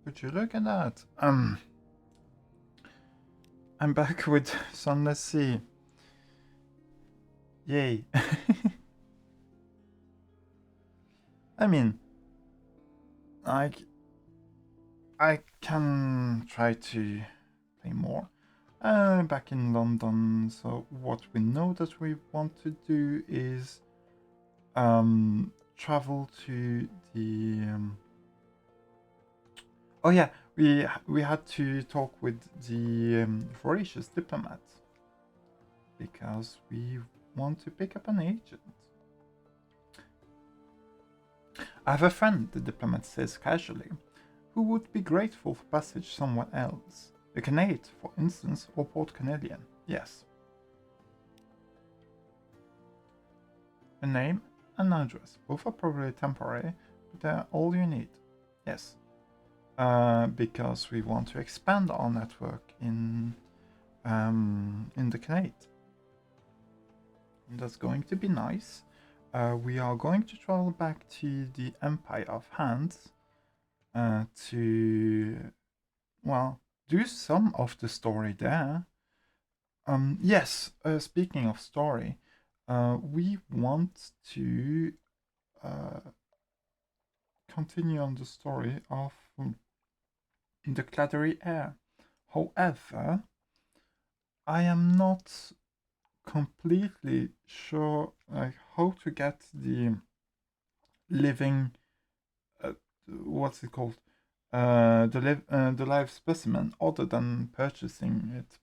Would you look at that? I'm back with Sunless Sea. Yay. I mean, I, I can try to play more. Back in London, so what we know that we want to do is travel to the oh yeah, we had to talk with the voracious diplomat because we want to pick up an agent. I have a friend, the diplomat says casually, who would be grateful for passage somewhere else. A Canate, for instance, or Port Canadian. Yes. A name and an address. Both are probably temporary, but they're all you need. Yes. Because we want to expand our network in the Canate. And that's going to be nice. We are going to travel back to the Empire of Hands to, well, do some of the story there. Yes, speaking of story, we want to continue on the story of the Clattery Air. However, I am not completely sure how to get the living what's it called the live specimen other than purchasing it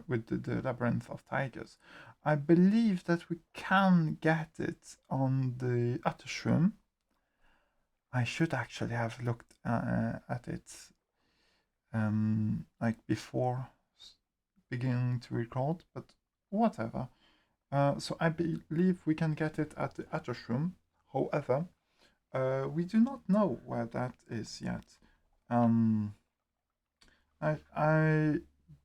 with the labyrinth of tigers. I believe that we can get it on the Attershroom. I should actually have looked at it like before beginning to record, but whatever. So I believe we can get it at the Attershroom. However, we do not know where that is yet. I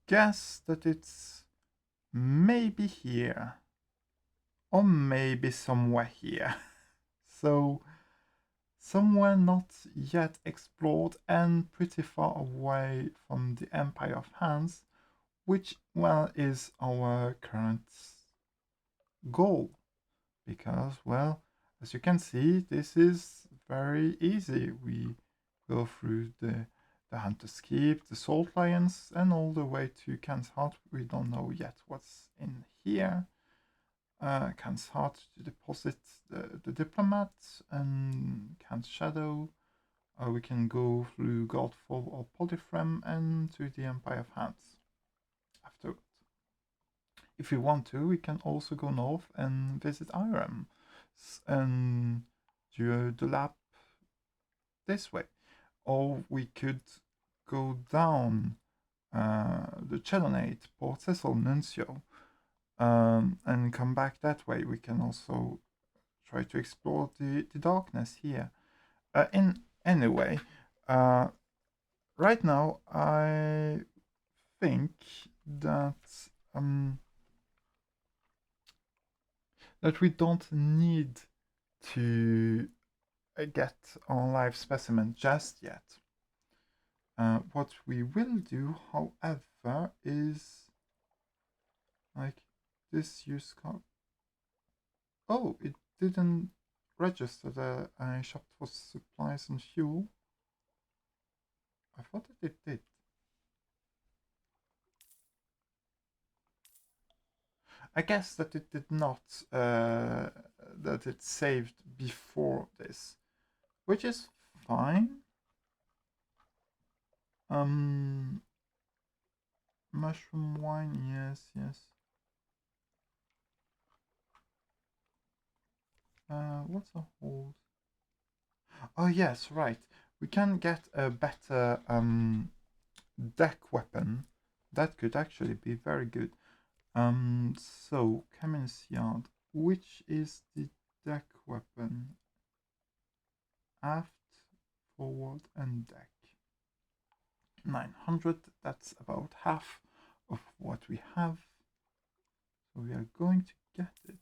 guess that it's maybe here, or maybe somewhere here. So somewhere not yet explored and pretty far away from the Empire of Hands, which, well, is our current goal. Because, well, as you can see, this is very easy. We go through the Hunter's Keep, the Salt Lions, and all the way to Can's Heart. We don't know yet what's in here. Can's Heart to deposit the Diplomat and Can's Shadow. We can go through Godfall or Polyphrem and to the Empire of Hands afterward. If we want to, we can also go north and visit Irem and do the lap this way. Or we could go down the Chelonate, Port Cecil, Nuncio, and come back that way. We can also try to explore the darkness here. In anyway, right now I think that that we don't need to get our live specimen just yet. What we will do, however, is like this use card. Oh, it didn't register that I shopped for supplies and fuel. I thought that it did. I guess that it did not, that it saved before this, which is fine. Mushroom wine, yes, yes. What's a hold? Oh yes, right. We can get a better deck weapon. That could actually be very good. So Camin's Yard. Which is the deck weapon? Aft, forward, and deck. 900. That's about half of what we have. So we are going to get it.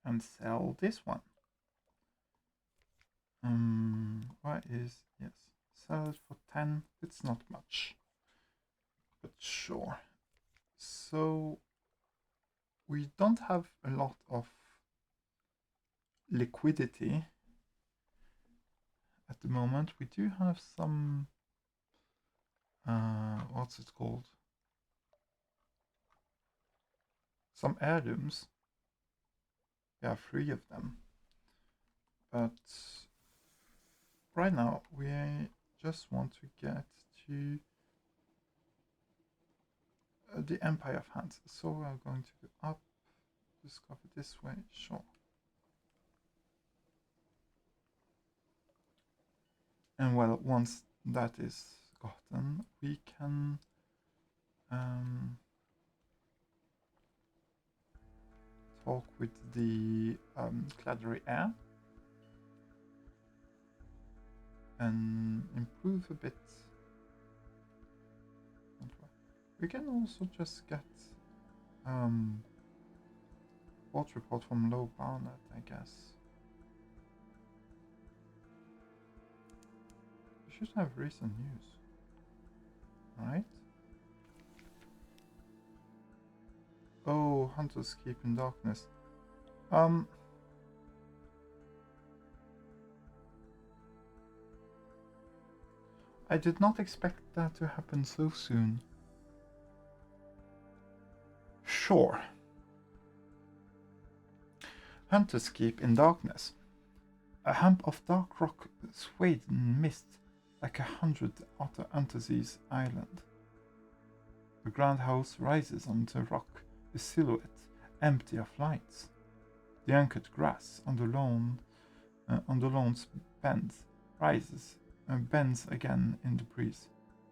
And sell this one. What is, yes, sell it for 10. It's not much, but sure. So we don't have a lot of liquidity at the moment. We do have some, what's it called? Some heirlooms. We have 3 of them. But right now, we just want to get to the Empire of Hands. So we're going to go up, discover this way, sure. And well, once that is gotten, we can talk with the Claddery Air and improve a bit. We can also just get port report from Low Barnet, I guess. We should have recent news, right? Oh, Hunters Keep in Darkness. I did not expect that to happen so soon. Sure. Hunters Keep in Darkness. A hump of dark rock swayed in mist like 100 other Antases island. The grand house rises on the rock, a silhouette empty of lights. The anchored grass on the lawn's bends rises and bends again in the breeze.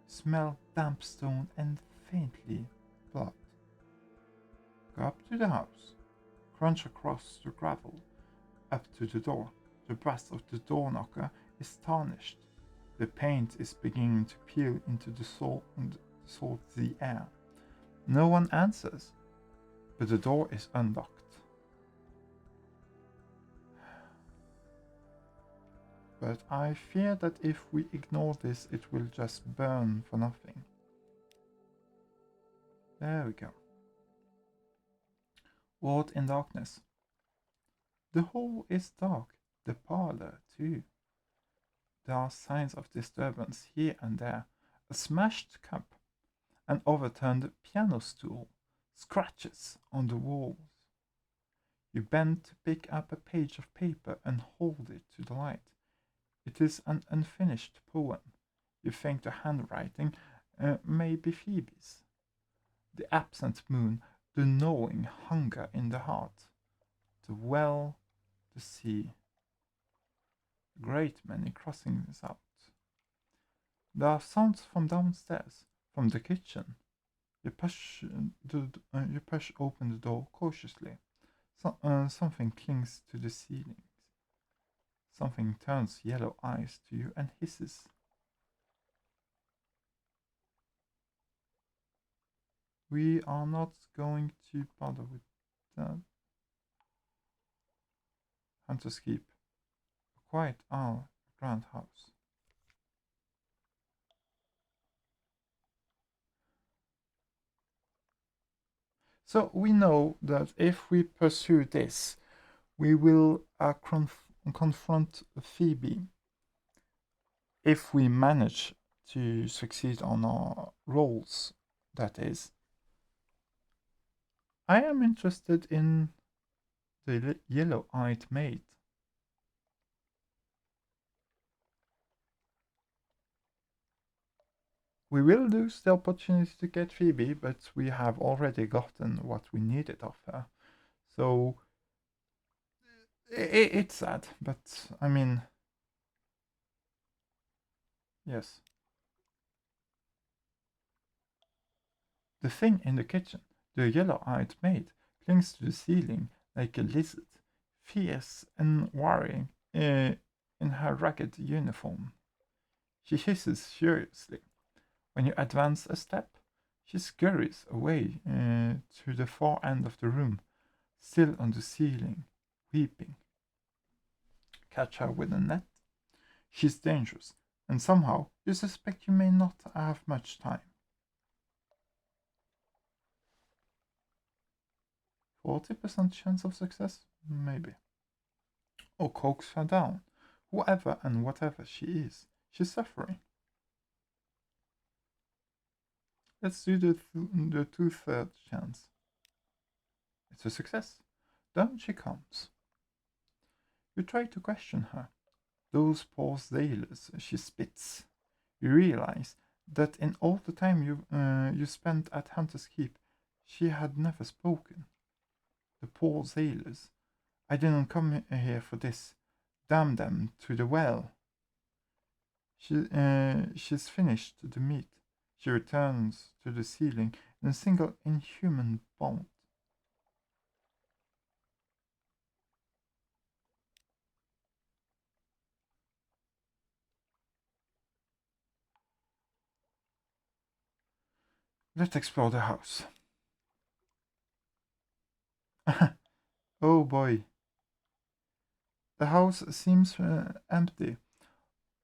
Smell damp stone and faintly blood. Go up to the house, crunch across the gravel, up to the door. The brass of the door knocker is tarnished. The paint is beginning to peel into the salty air. No one answers, but the door is unlocked. But I fear that if we ignore this, it will just burn for nothing. There we go. Ward in darkness. The hall is dark, the parlor too. There are signs of disturbance here and there. A smashed cup, an overturned piano stool, scratches on the walls. You bend to pick up a page of paper and hold it to the light. It is an unfinished poem. You think the handwriting may be Phoebe's. The absent moon, the gnawing hunger in the heart, the well, the sea. A great many crossings out. There are sounds from downstairs, from the kitchen. You push open the door cautiously. Something clings to the ceiling. Something turns yellow eyes to you and hisses. We are not going to bother with that. Hunters Keep. A quiet our grand house. So we know that if we pursue this, we will confront Phoebe. If we manage to succeed on our roles, that is. I am interested in the yellow-eyed maid. We will lose the opportunity to get Phoebe, but we have already gotten what we needed of her. So it's sad, but I mean, yes. The thing in the kitchen, the yellow-eyed maid, clings to the ceiling like a lizard, fierce and worrying in her ragged uniform. She hisses furiously. When you advance a step, she scurries away to the far end of the room, still on the ceiling, weeping. Catch her with a net, She's dangerous, and somehow you suspect you may not have much time. 40% chance of success? Maybe. Or coax her down. Whoever and whatever she is, she's suffering. Let's do the two-third chance. It's a success. Down she comes. You try to question her. Those poor sailors she spits. You realize that in all the time you spent at Hunter's Keep, she had never spoken. The poor sailors. I didn't come here for this. Damn them to the well. She's finished the meat. She returns to the ceiling in a single inhuman bound. Let's explore the house. Oh boy. The house seems empty.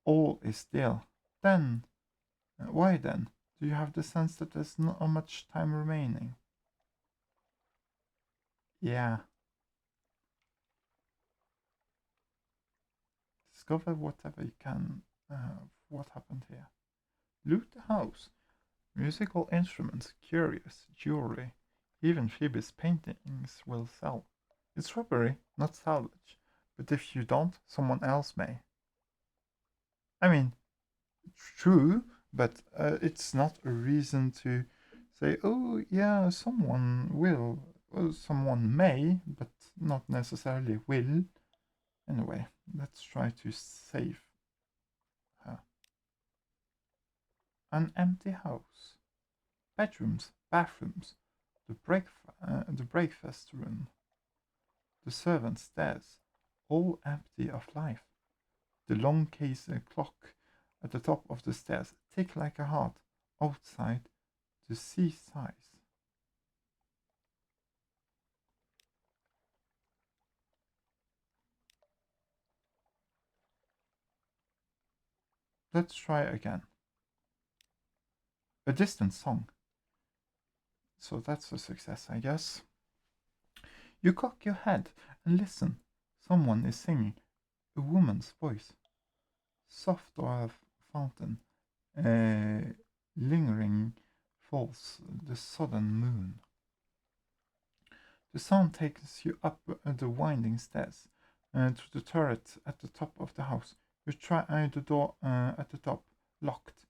All is still. Then, why then? Do you have the sense that there's not much time remaining? Yeah. Discover whatever you can. What happened here? Loot the house. Musical instruments, curious, jewelry. Even Phoebe's paintings will sell. It's robbery, not salvage. But if you don't, someone else may. I mean, true, but it's not a reason to say, oh, yeah, someone will. Well, someone may, but not necessarily will. Anyway, let's try to save her. An empty house. Bedrooms, bathrooms, the breakfast room, the servants' stairs, all empty of life. The long case clock at the top of the stairs tick like a heart outside the sea sighs. Let's try again. A distant song. So that's a success, I guess. You cock your head and listen. Someone is singing. A woman's voice. Soft or a fountain. Lingering falls the southern moon. The sound takes you up the winding stairs to the turret at the top of the house. You try the door at the top, locked.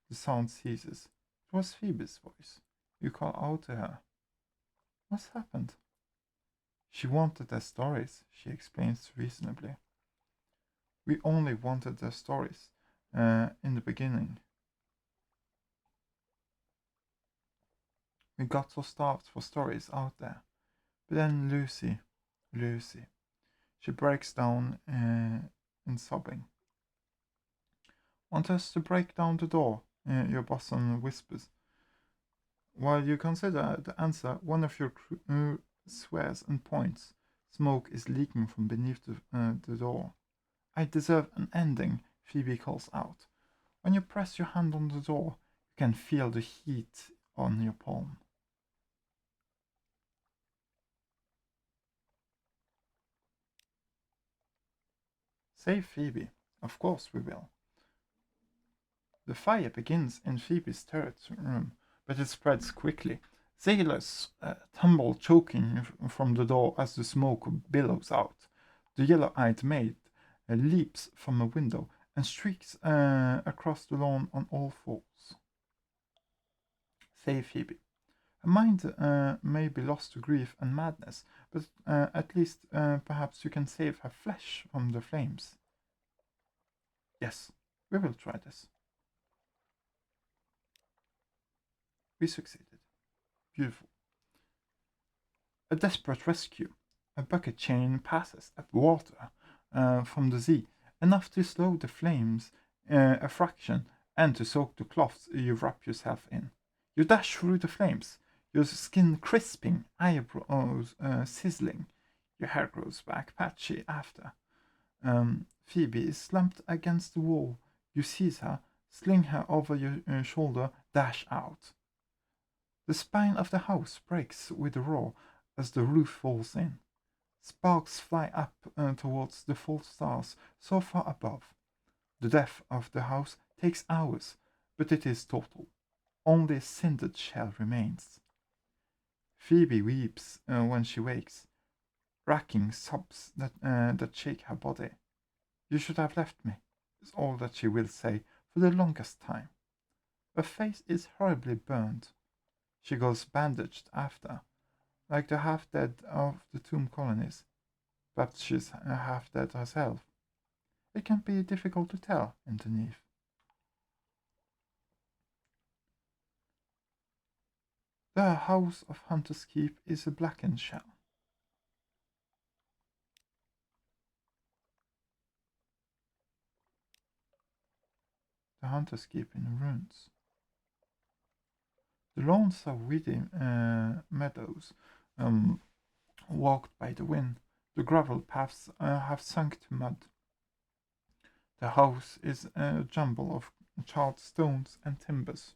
The sound ceases. It was Phoebe's voice. You call out to her. What's happened? She wanted their stories, she explains reasonably. We only wanted their stories in the beginning. We got so starved for stories out there. But then Lucy, she breaks down in sobbing. Want us to break down the door? Your bosun whispers. While you consider the answer, one of your crew swears and points. Smoke is leaking from beneath the door. I deserve an ending, Phoebe calls out. When you press your hand on the door, you can feel the heat on your palm. Save Phoebe. Of course we will. The fire begins in Phoebe's turret room, but it spreads quickly. Sailors tumble choking from the door as the smoke billows out. The yellow-eyed maid leaps from a window and streaks across the lawn on all fours. Save Phoebe. Her mind may be lost to grief and madness, but at least perhaps you can save her flesh from the flames. Yes, we will try this. We succeeded. Beautiful. A desperate rescue. A bucket chain passes at water from the sea, enough to slow the flames a fraction and to soak the cloths you wrap yourself in. You dash through the flames, your skin crisping, eyebrows sizzling. Your hair grows back patchy after. Phoebe is slumped against the wall. You seize her, sling her over your shoulder, dash out. The spine of the house breaks with a roar as the roof falls in. Sparks fly up towards the false stars so far above. The death of the house takes hours, but it is total. Only a cindered shell remains. Phoebe weeps when she wakes, racking sobs that shake her body. You should have left me, is all that she will say for the longest time. Her face is horribly burned. She goes bandaged after, like the half-dead of the tomb colonies. Perhaps she's half-dead herself. It can be difficult to tell underneath. The house of Hunter's Keep is a blackened shell. The Hunter's Keep in ruins. The lawns are weedy meadows, walked by the wind. The gravel paths have sunk to mud. The house is a jumble of charred stones and timbers.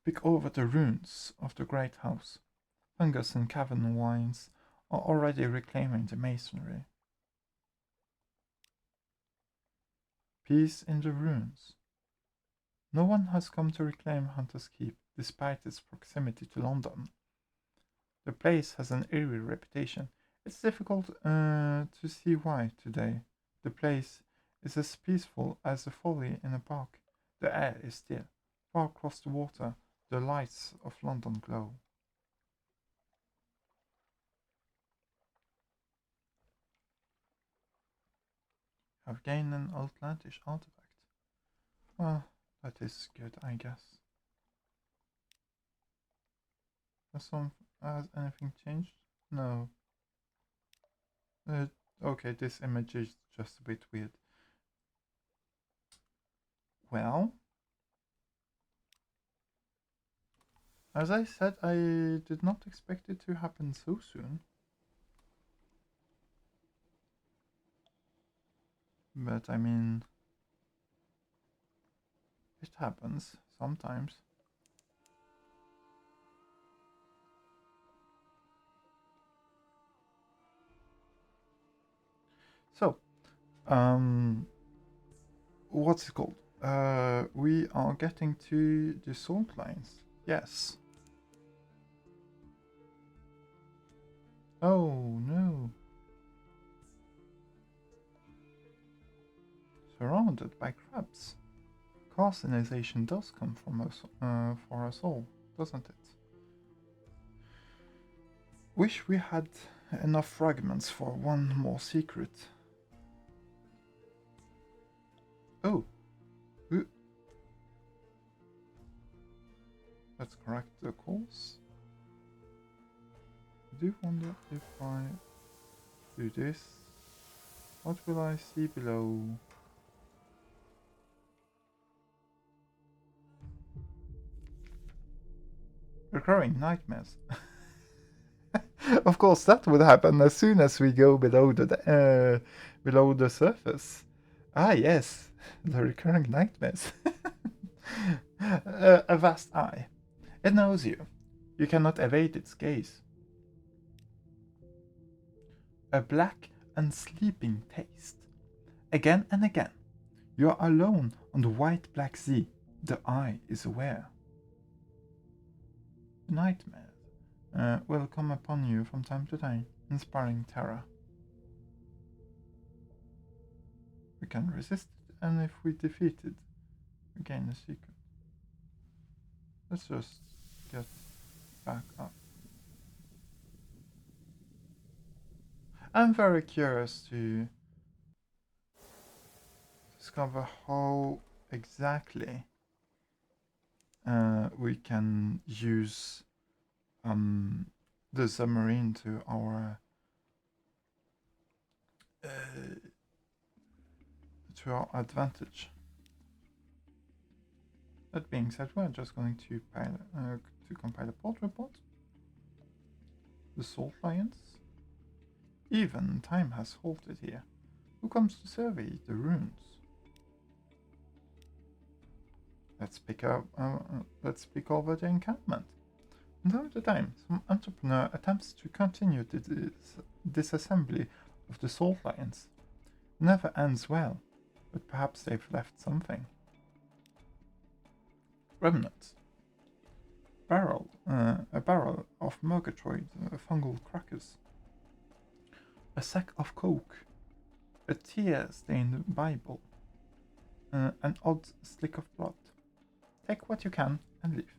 Peek over the ruins of the great house. Fungus and cavern vines are already reclaiming the masonry. Peace in the ruins. No one has come to reclaim Hunter's Keep, despite its proximity to London. The place has an eerie reputation. It's difficult to see why today. The place is as peaceful as a folly in a park. The air is still. Far across the water, the lights of London glow. Have gained an outlandish artifact. Well, that is good, I guess. Has anything changed? No. Okay, this image is just a bit weird. Well, as I said, I did not expect it to happen so soon. But I mean, it happens sometimes. So, what's it called? We are getting to the salt lines. Yes. Oh no. Surrounded by crabs. Carcinization does come from us for us all, doesn't it? Wish we had enough fragments for one more secret. Oh. Let's correct the course. I do wonder if I do this. What will I see below? Recurring nightmares. Of course, that would happen as soon as we go below the surface. Ah, yes, the recurring nightmares. A vast eye. It knows you. You cannot evade its gaze. A black and sleeping taste. Again and again, you are alone on the white black sea. The eye is aware. Nightmares will come upon you from time to time, inspiring terror. We can resist it, and if we defeat it, we gain a secret. Let's just get back up. I'm very curious to discover how exactly we can use the submarine to our advantage. That being said, we're just going to compile a port report. The salt lions. Even time has halted here. Who comes to survey the ruins? Let's pick over the encampment. From time to time, some entrepreneur attempts to continue the disassembly of the salt lines. Never ends well, but perhaps they've left something. Remnants. A barrel of Murgatroyd fungal crackers. A sack of coke. A tear-stained Bible. An odd slick of blood. Take what you can and leave.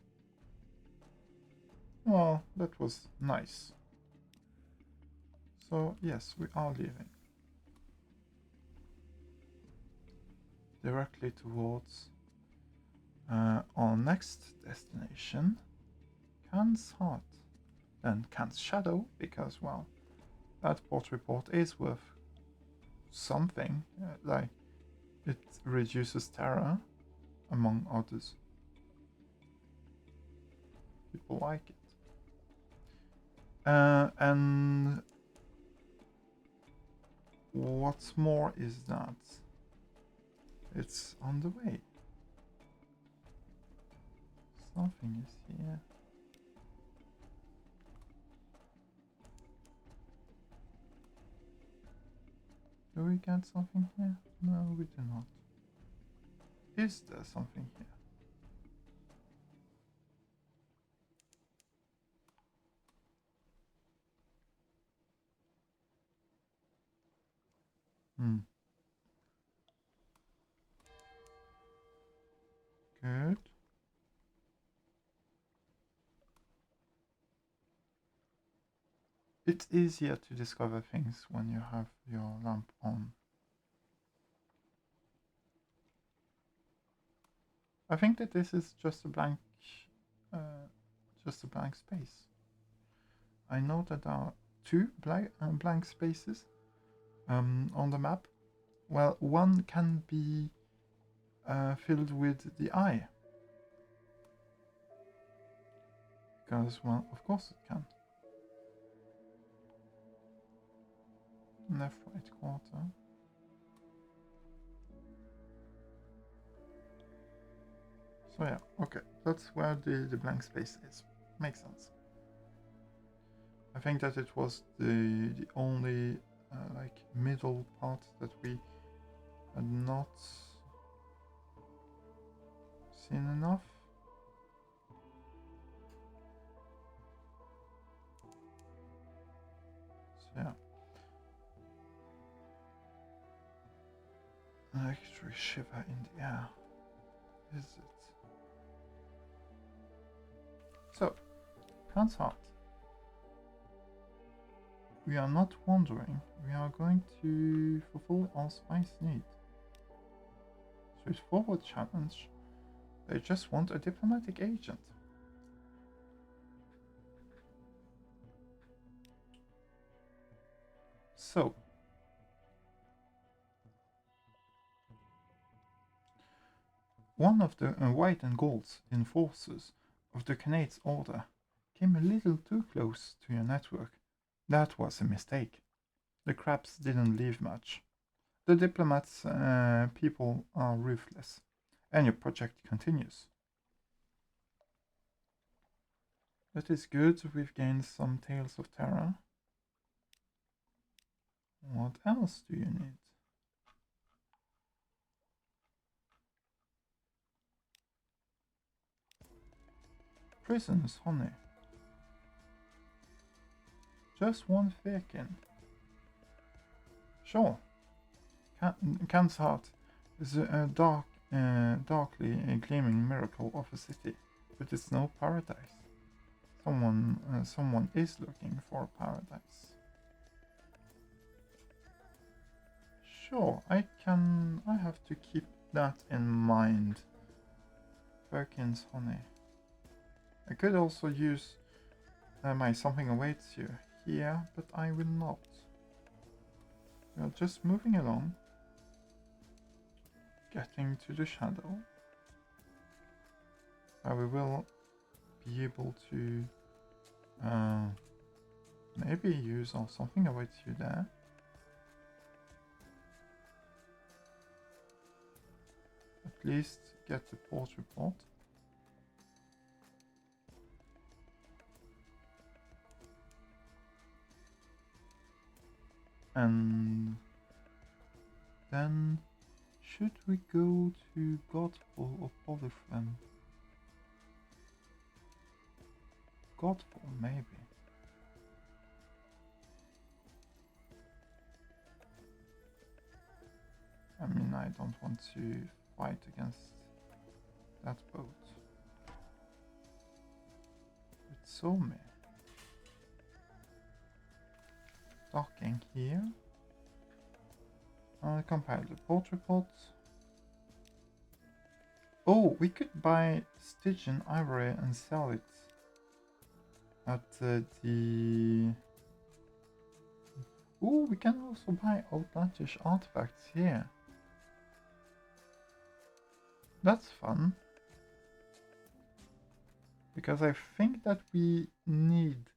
Well, that was nice. So, yes, we are leaving. Directly towards our next destination, Khan's Heart. Then Khan's Shadow, because, well, that port report is worth something. Like, it reduces terror, among others. People like it. And what's more is that it's on the way. Something is here. Do we get something here? No, we do not. Is there something here? Good. It's easier to discover things when you have your lamp on. I think that this is just a blank space. I know that there are two blank spaces on the map. Well, one can be filled with the eye. Because, well, of course it can. Left, right quarter. So yeah, okay, that's where the blank space is. Makes sense. I think that it was the only like middle part that we had not seen enough. So yeah. Actually shiver in the air. Is it? So, Khan's Heart. We are not wandering. We are going to fulfill our spice need. Straightforward challenge. They just want a diplomatic agent. So, one of the white and golds enforcers of the Khan's order came a little too close to your network. That was a mistake. The crabs didn't leave much. The diplomats' people are ruthless, and your project continues. That is good, we've gained some tales of terror. What else do you need? Prison's honey. Just one firkin. Sure. Khan's Heart is a darkly gleaming miracle of a city, but it's no paradise. Someone is looking for paradise. Sure, I have to keep that in mind. Birkin's honey. I could also use my something awaits you here, but I will not. We are just moving along, getting to the shadow. We will be able to Maybe you saw something awaits you there. At least get the port report. And then should we go to Godfall or Polyphem? Godfall, maybe. I mean, I don't want to fight against that boat. It's so many. Docking here. Compile the port report. Oh, we could buy Stygian ivory and sell it at the... Oh, we can also buy outlandish artifacts here. That's fun. Because I think that we need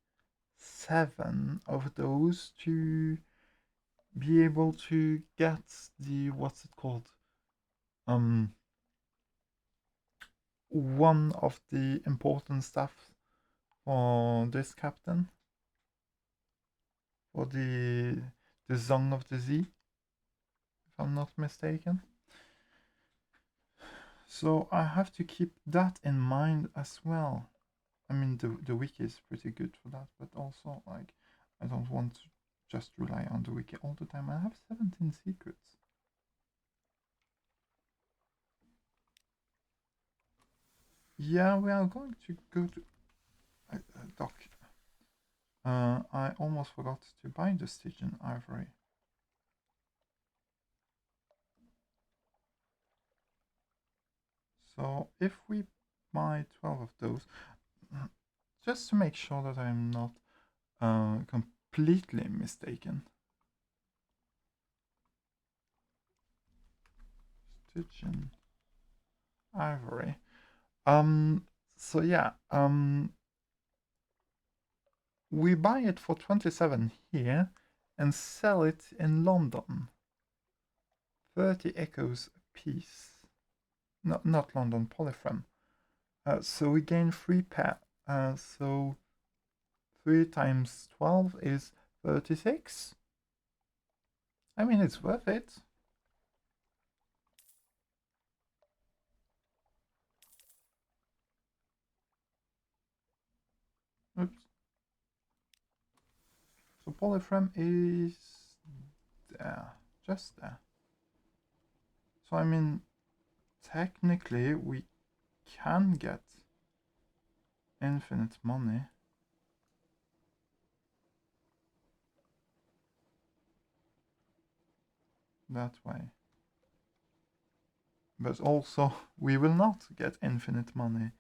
7 of those to be able to get the, what's it called? One of the important stuff for this captain. For the Song of the Sea, if I'm not mistaken. So I have to keep that in mind as well. I mean, the wiki is pretty good for that, but also, like, I don't want to just rely on the wiki all the time. I have 17 secrets. Yeah, we are going to go to... dock. I almost forgot to buy the Stygian ivory. So if we buy 12 of those, just to make sure that I'm not completely mistaken. Stygian ivory. So yeah, we buy it for 27 here and sell it in London. 30 echoes a piece. No, not London, Polyphem. So we gain 3 pair. So 3 times 12 is 36. I mean, it's worth it. Oops. So Polyphem is there, just there. So I mean, technically we can get infinite money. That way. But also we will not get infinite money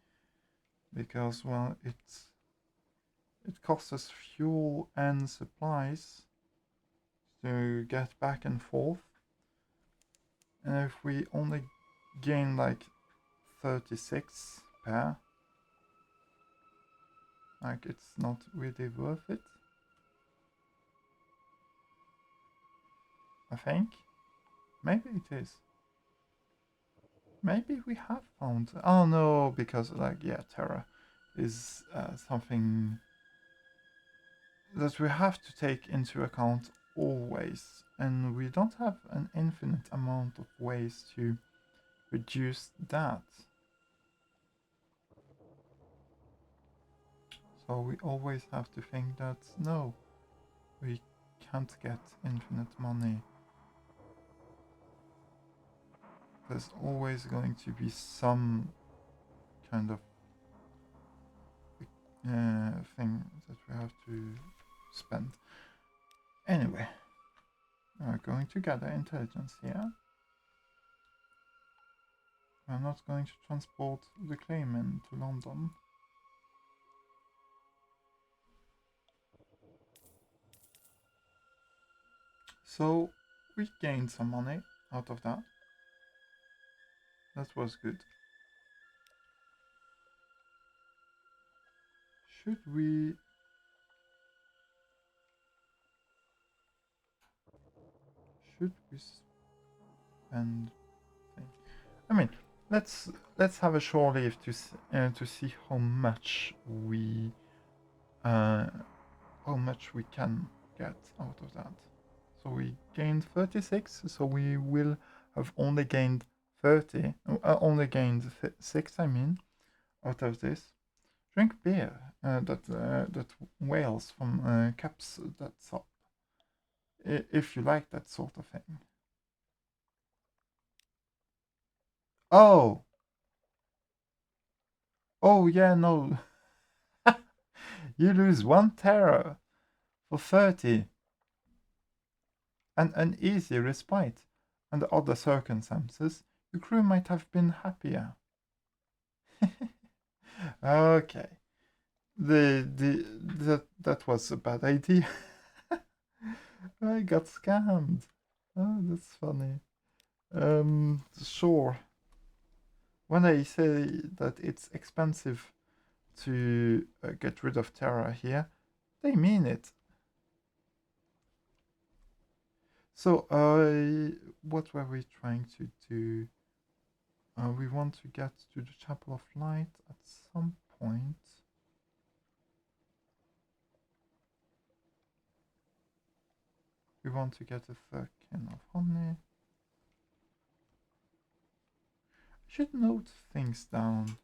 because, well, it costs us fuel and supplies to get back and forth. And if we only gain like 36 per, like, it's not really worth it, I think. Maybe it is. Maybe we have found... Oh no, because, like, yeah, Terra is something that we have to take into account always, and we don't have an infinite amount of ways to reduce that. So we always have to think that, no, we can't get infinite money. There's always going to be some kind of thing that we have to spend. Anyway, we're going to gather intelligence here. We're not going to transport the claimant to London. So we gained some money out of that. That was good. Should we... should we spend? I mean, let's have a short leave to see uh, how much we can get out of that. So we gained 36, so we will have only gained 30, only gained 6, I mean, out of this. Drink beer that whales from caps that's up, if you like that sort of thing. Oh! Oh, yeah, no. You lose 1 terror for 30. And an easy respite. Under other circumstances, your crew might have been happier. Okay. That was a bad idea. I got scammed. Oh, that's funny. Sure. When I say that it's expensive to get rid of Terra here, they mean it. So, what were we trying to do? We want to get to the Chapel of Light at some point. We want to get a firkin of honey. I should note things down.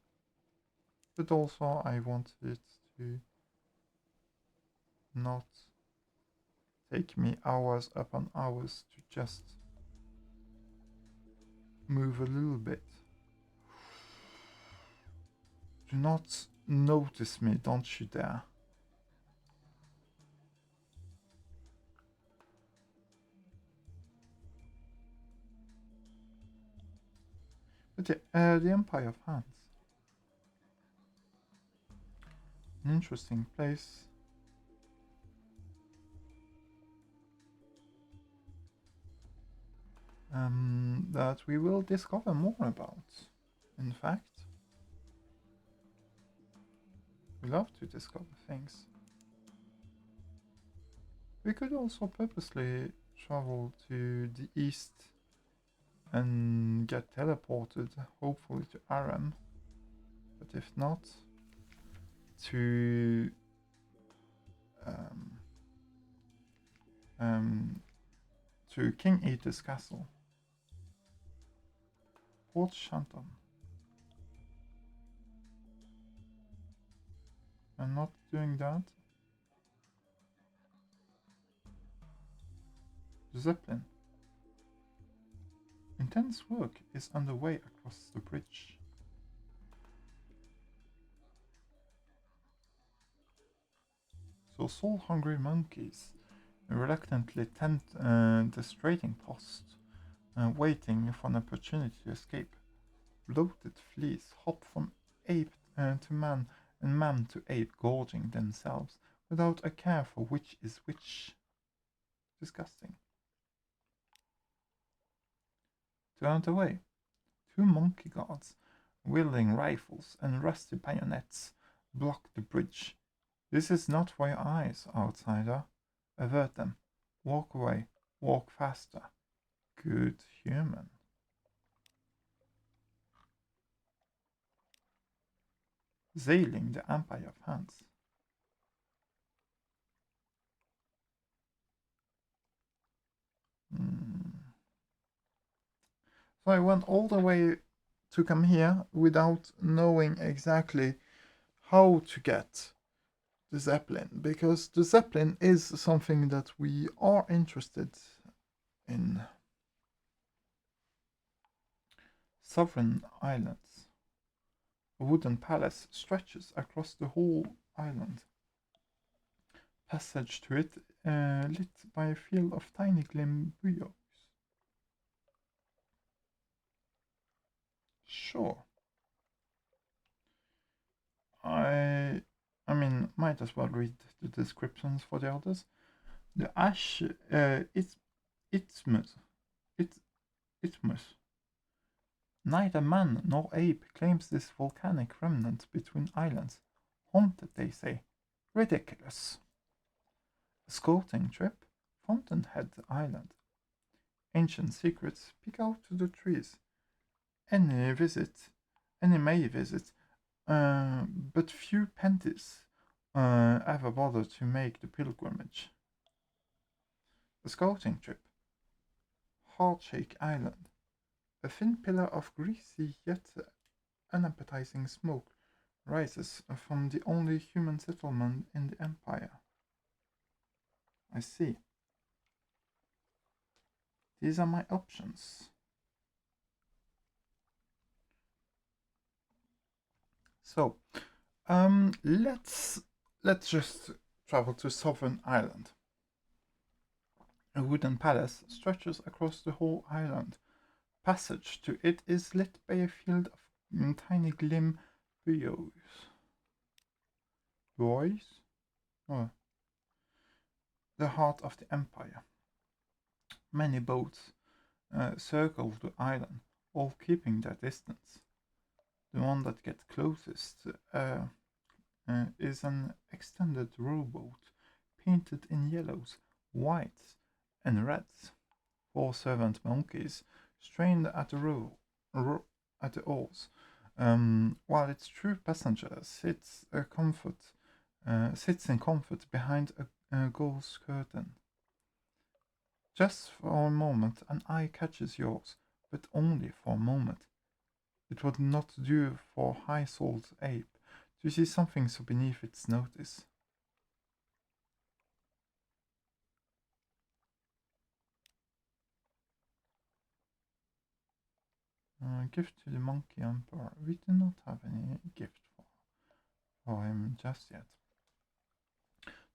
But also I want it to not take me hours upon hours to just move a little bit. Do not notice me, don't you dare. But yeah, the Empire of Hands. An interesting place. That we will discover more about. In fact, we love to discover things. We could also purposely travel to the east and get teleported, hopefully to Aram. But if not, to um, to King Eater's castle. Port Shanton. I'm not doing that. The Zeppelin. Intense work is underway across the bridge. So soul-hungry monkeys reluctantly tend the trading post, waiting for an opportunity to escape. Bloated fleas hop from ape to man and man to ape, gorging themselves without a care for which is which. Disgusting. Turned away. 2 monkey guards, wielding rifles and rusty bayonets, block the bridge. This is not for your eyes, outsider. Avert them. Walk away. Walk faster. Good human. Sailing the Empire of Hands. So I went all the way to come here without knowing exactly how to get the Zeppelin, because the Zeppelin is something that we are interested in. Sovereign Islands. A wooden palace stretches across the whole island. Passage to it lit by a field of tiny glimbuyos. Sure. I mean, might as well read the descriptions for the others. The ash, Isthmus. Isthmus. Neither man nor ape claims this volcanic remnant between islands. Haunted, they say. Ridiculous. A scouting trip? Fountainhead Island. ancient secrets peek out to the trees. Any visit, any may visit, but few penties ever bother to make the pilgrimage. A scouting trip. Heartshake Island. A thin pillar of greasy yet unappetizing smoke rises from the only human settlement in the empire. I see. These are my options. So, let's just travel to Southern Ireland. A wooden palace stretches across the whole island. Passage to it is lit by a field of tiny glim buoys. Buoys? Oh, the heart of the empire. Many boats circle the island, all keeping their distance. The one that gets closest is an extended rowboat painted in yellows, whites, and reds. Four servant monkeys strained at at the oars, while its true passenger sits in comfort behind a gauze curtain. Just for a moment, an eye catches yours, but only for a moment. It would not do for high-souled ape to see something so beneath its notice. Gift to the monkey emperor. We do not have any gift for him just yet.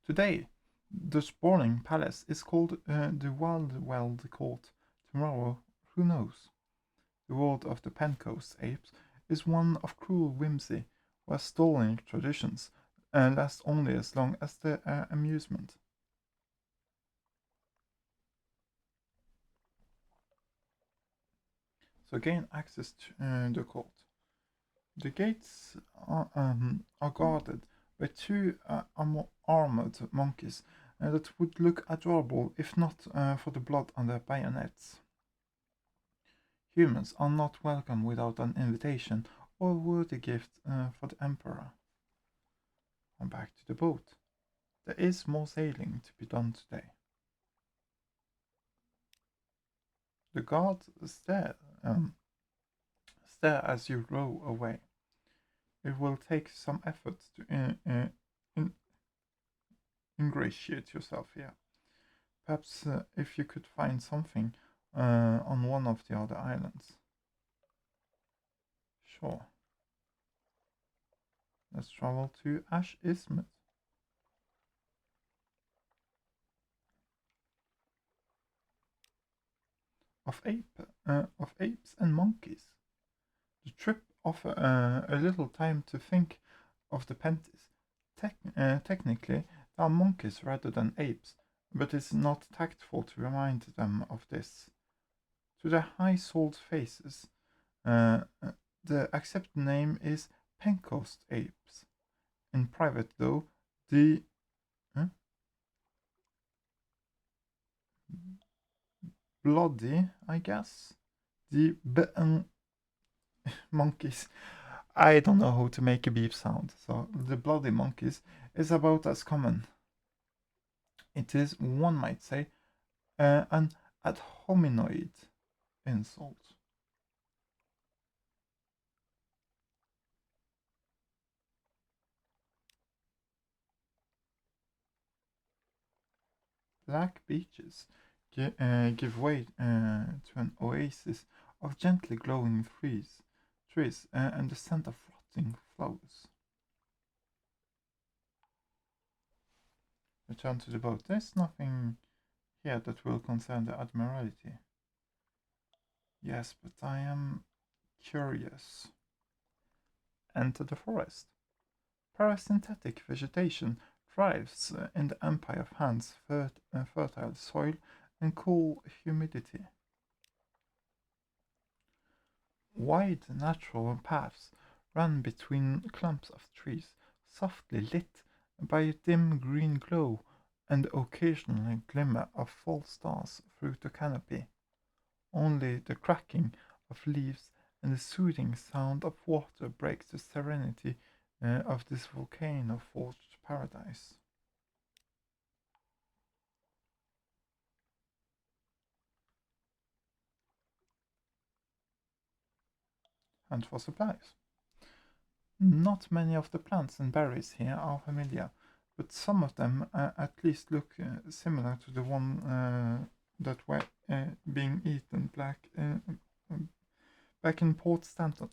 Today, the sprawling palace is called the Wild Weld Court. Tomorrow, who knows? The world of the Pencoast apes is one of cruel whimsy, where stolen traditions last only as long as their amusement. So gain access to the court. The gates are guarded by two armored monkeys that would look adorable if not for the blood on their bayonets. Humans are not welcome without an invitation or a worthy gift for the Emperor. And back to the boat. There is more sailing to be done today. The guards stare as you row away. It will take some effort to ingratiate yourself here. Perhaps if you could find something on one of the other islands. Sure. Let's travel to Ash Isthmus. Of apes and monkeys. The trip offers a little time to think of the penties. Technically, they are monkeys rather than apes, but it's not tactful to remind them of this. To their high-souled faces, the accepted name is Pencoast apes. In private, though, the bloody, I guess, the monkeys. I don't know how to make a beep sound, so the bloody monkeys is about as common. It is, one might say, an ad hominoid insult. Black beaches give way to an oasis of gently glowing trees and the scent of rotting flowers. Return to the boat. There's nothing here that will concern the Admiralty. Yes, but I am curious. Enter the forest. Parasynthetic vegetation thrives in the empire of Han's fertile soil and cool humidity. Wide natural paths run between clumps of trees, softly lit by a dim green glow and the occasional glimmer of false stars through the canopy. Only the cracking of leaves and the soothing sound of water breaks the serenity of this volcano-forged paradise. And for supplies. Not many of the plants and berries here are familiar, but some of them at least look similar to the one that were being eaten back in Port Stanton.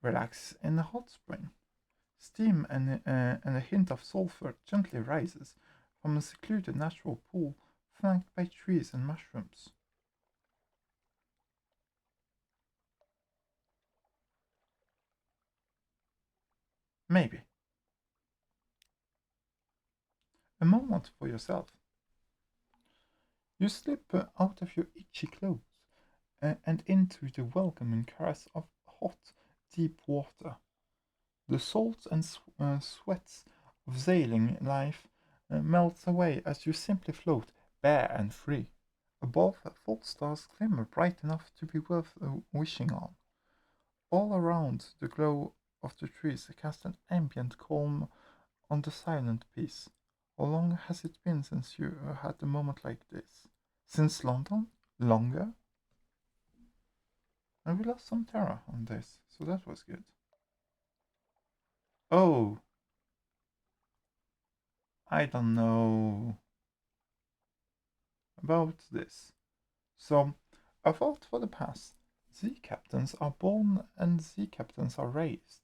Relax in the hot spring. Steam and a hint of sulfur gently rises from a secluded natural pool flanked by trees and mushrooms. Maybe. A moment for yourself. You slip out of your itchy clothes and into the welcoming caress of hot, deep water. The salt and sweats of sailing life melts away as you simply float, bare and free. Above, full stars glimmer bright enough to be worth wishing on. All around, the glow of the trees cast an ambient calm on the silent peace. How long has it been since you had a moment like this? Since London? Longer? And we lost some terror on this, so that was good. Oh, I don't know about this. So, a vote for the past. Z captains are born and Z captains are raised.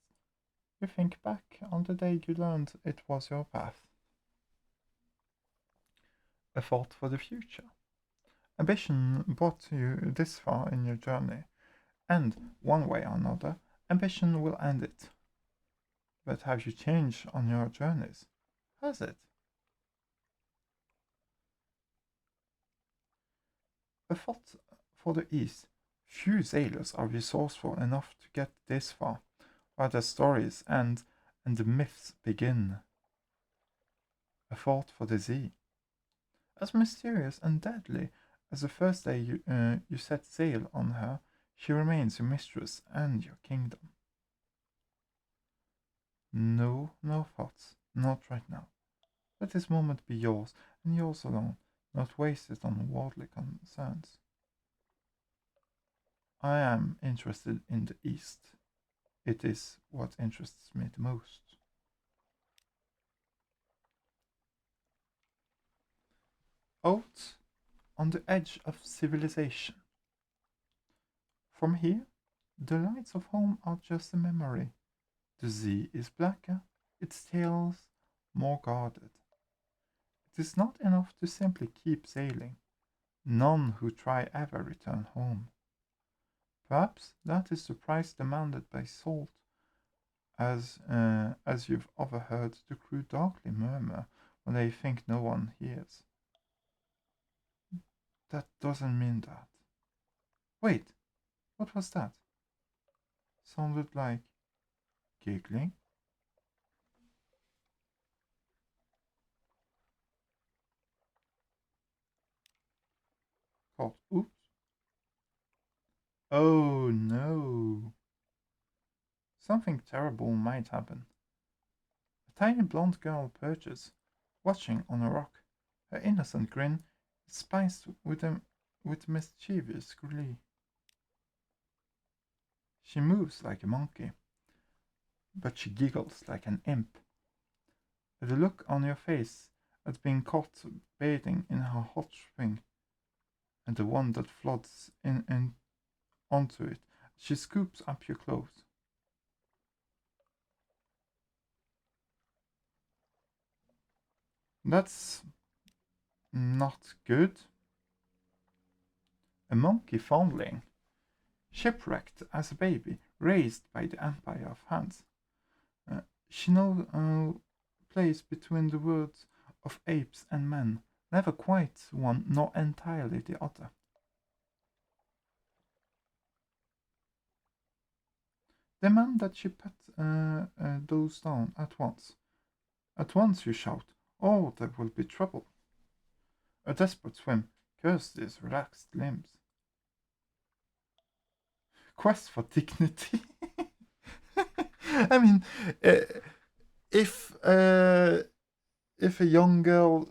You think back on the day you learned it was your path. A thought for the future. Ambition brought you this far in your journey, and one way or another, ambition will end it. But have you changed on your journeys? Has it? A thought for the East. Few sailors are resourceful enough to get this far, while their stories end and the myths begin. A thought for the Z. As mysterious and deadly as the first day you set sail on her, she remains your mistress and your kingdom. No, no thoughts, not right now. Let this moment be yours, and yours alone, not wasted on worldly concerns. I am interested in the East. It is what interests me the most. Out on the edge of civilization. From here, the lights of home are just a memory. The sea is blacker, its tails more guarded. It is not enough to simply keep sailing. None who try ever return home. Perhaps that is the price demanded by salt, as you've overheard the crew darkly murmur when they think no one hears. That doesn't mean that. Wait, what was that? Sounded like giggling. Called oops. Oh no. Something terrible might happen. A tiny blonde girl perches, watching on a rock. Her innocent grin is spiced with mischievous glee. She moves like a monkey, but she giggles like an imp. The look on your face at being caught bathing in her hot spring, and the one that floods in onto it, she scoops up your clothes. That's not good. A monkey foundling, shipwrecked as a baby, raised by the empire of Hans. She now plays between the worlds of apes and men, never quite one nor entirely the other. Demand that she put those down at once. At once you shout, "Oh, there will be trouble." A desperate swim Curse these relaxed limbs. Quest for dignity. I mean, uh, if uh, if a young girl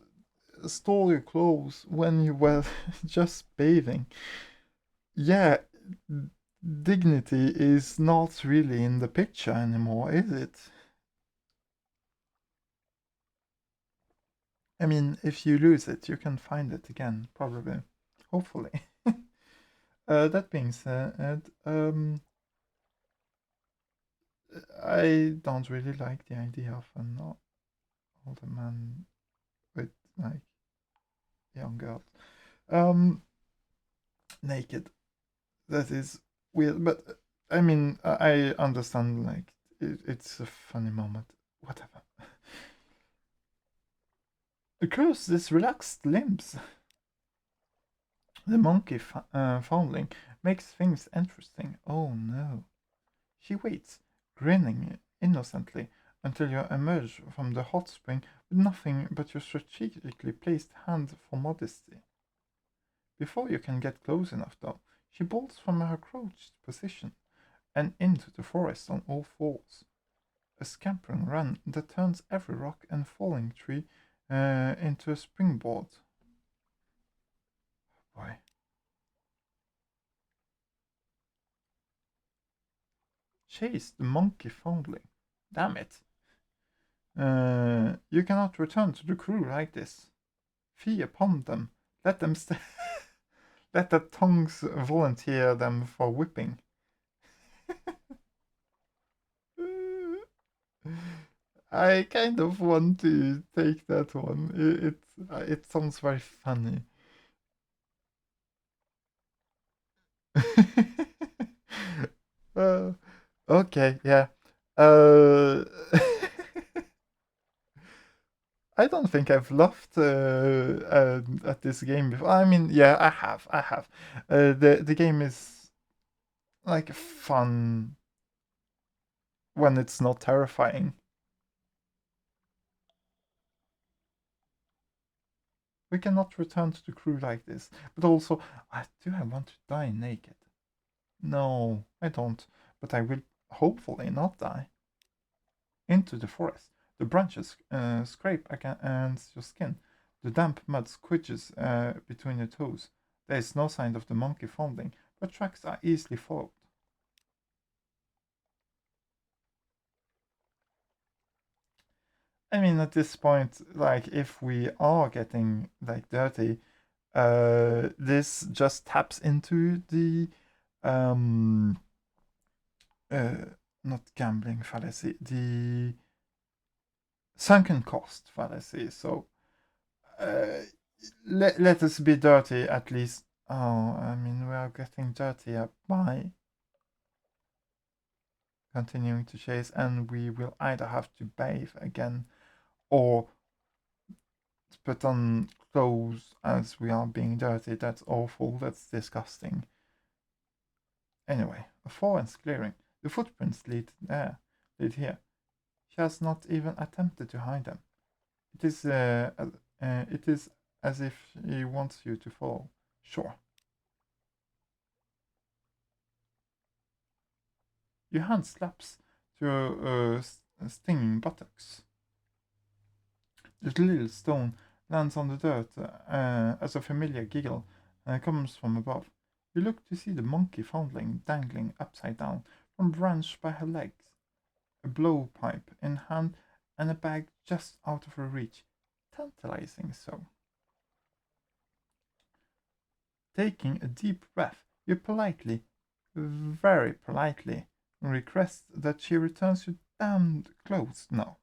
stole your clothes when you were just bathing, yeah, dignity is not really in the picture anymore, is it? I mean, if you lose it, you can find it again, probably. Hopefully. That being said, I don't really like the idea of an older man with like young girls. Um, naked. That is weird, but I mean, I understand. Like, it's a funny moment. Whatever. Across this relaxed limbs, the monkey foundling makes things interesting. Oh no. She waits, grinning innocently, until you emerge from the hot spring with nothing but your strategically placed hand for modesty. Before you can get close enough, though, she bolts from her crouched position and into the forest on all fours. A scampering run that turns every rock and falling tree into a springboard. Boy. Chase the monkey fondly. Damn it. You cannot return to the crew like this. Fee upon them. Let them stay. Let the tongues volunteer them for whipping. I kind of want to take that one. It sounds very funny. uh, okay, yeah. Uh, I don't think I've laughed at this game before. I mean, yeah, I have. I have. The game is like fun when it's not terrifying. We cannot return to the crew like this. But also, do I want to die naked? No, I don't. But I will hopefully not die. Into the forest. The branches scrape against your skin. The damp mud squidges between your toes. There is no sign of the monkey fondling, but tracks are easily followed. I mean, at this point, like, if we are getting, like, dirty, this just taps into the, um, uh, not gambling fallacy, the sunken cost fallacy. So, uh, let us be dirty at least. Oh, I mean, we are getting dirtier by continuing to chase, and we will either have to bathe again or put on clothes as we are being dirty. That's awful. That's disgusting. Anyway, a forest clearing. The footprints lead there, lead here. She has not even attempted to hide them. It is as if he wants you to follow. Sure. Your hand slaps to your stinging buttocks. The little stone lands on the dirt as a familiar giggle comes from above. You look to see the monkey foundling dangling upside down from a branch by her legs, a blowpipe in hand, and a bag just out of her reach. Tantalizing so. Taking a deep breath, you politely, very politely, request that she returns your damned clothes now.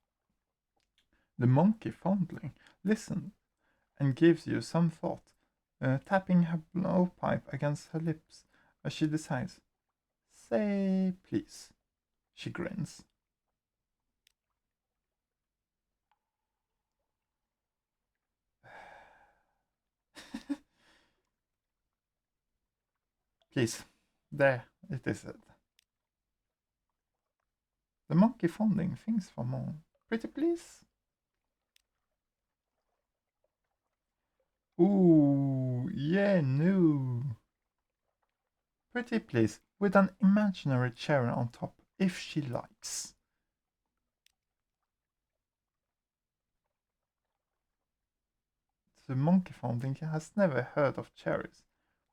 The monkey fondling listens and gives you some thought, tapping her blowpipe against her lips as she decides. Say please. She grins. Please. There, it is it. The monkey fondling thinks for more. Pretty please? Ooh, Yeah, no. Pretty please, with an imaginary cherry on top, if she likes. The monkey foundling has never heard of cherries.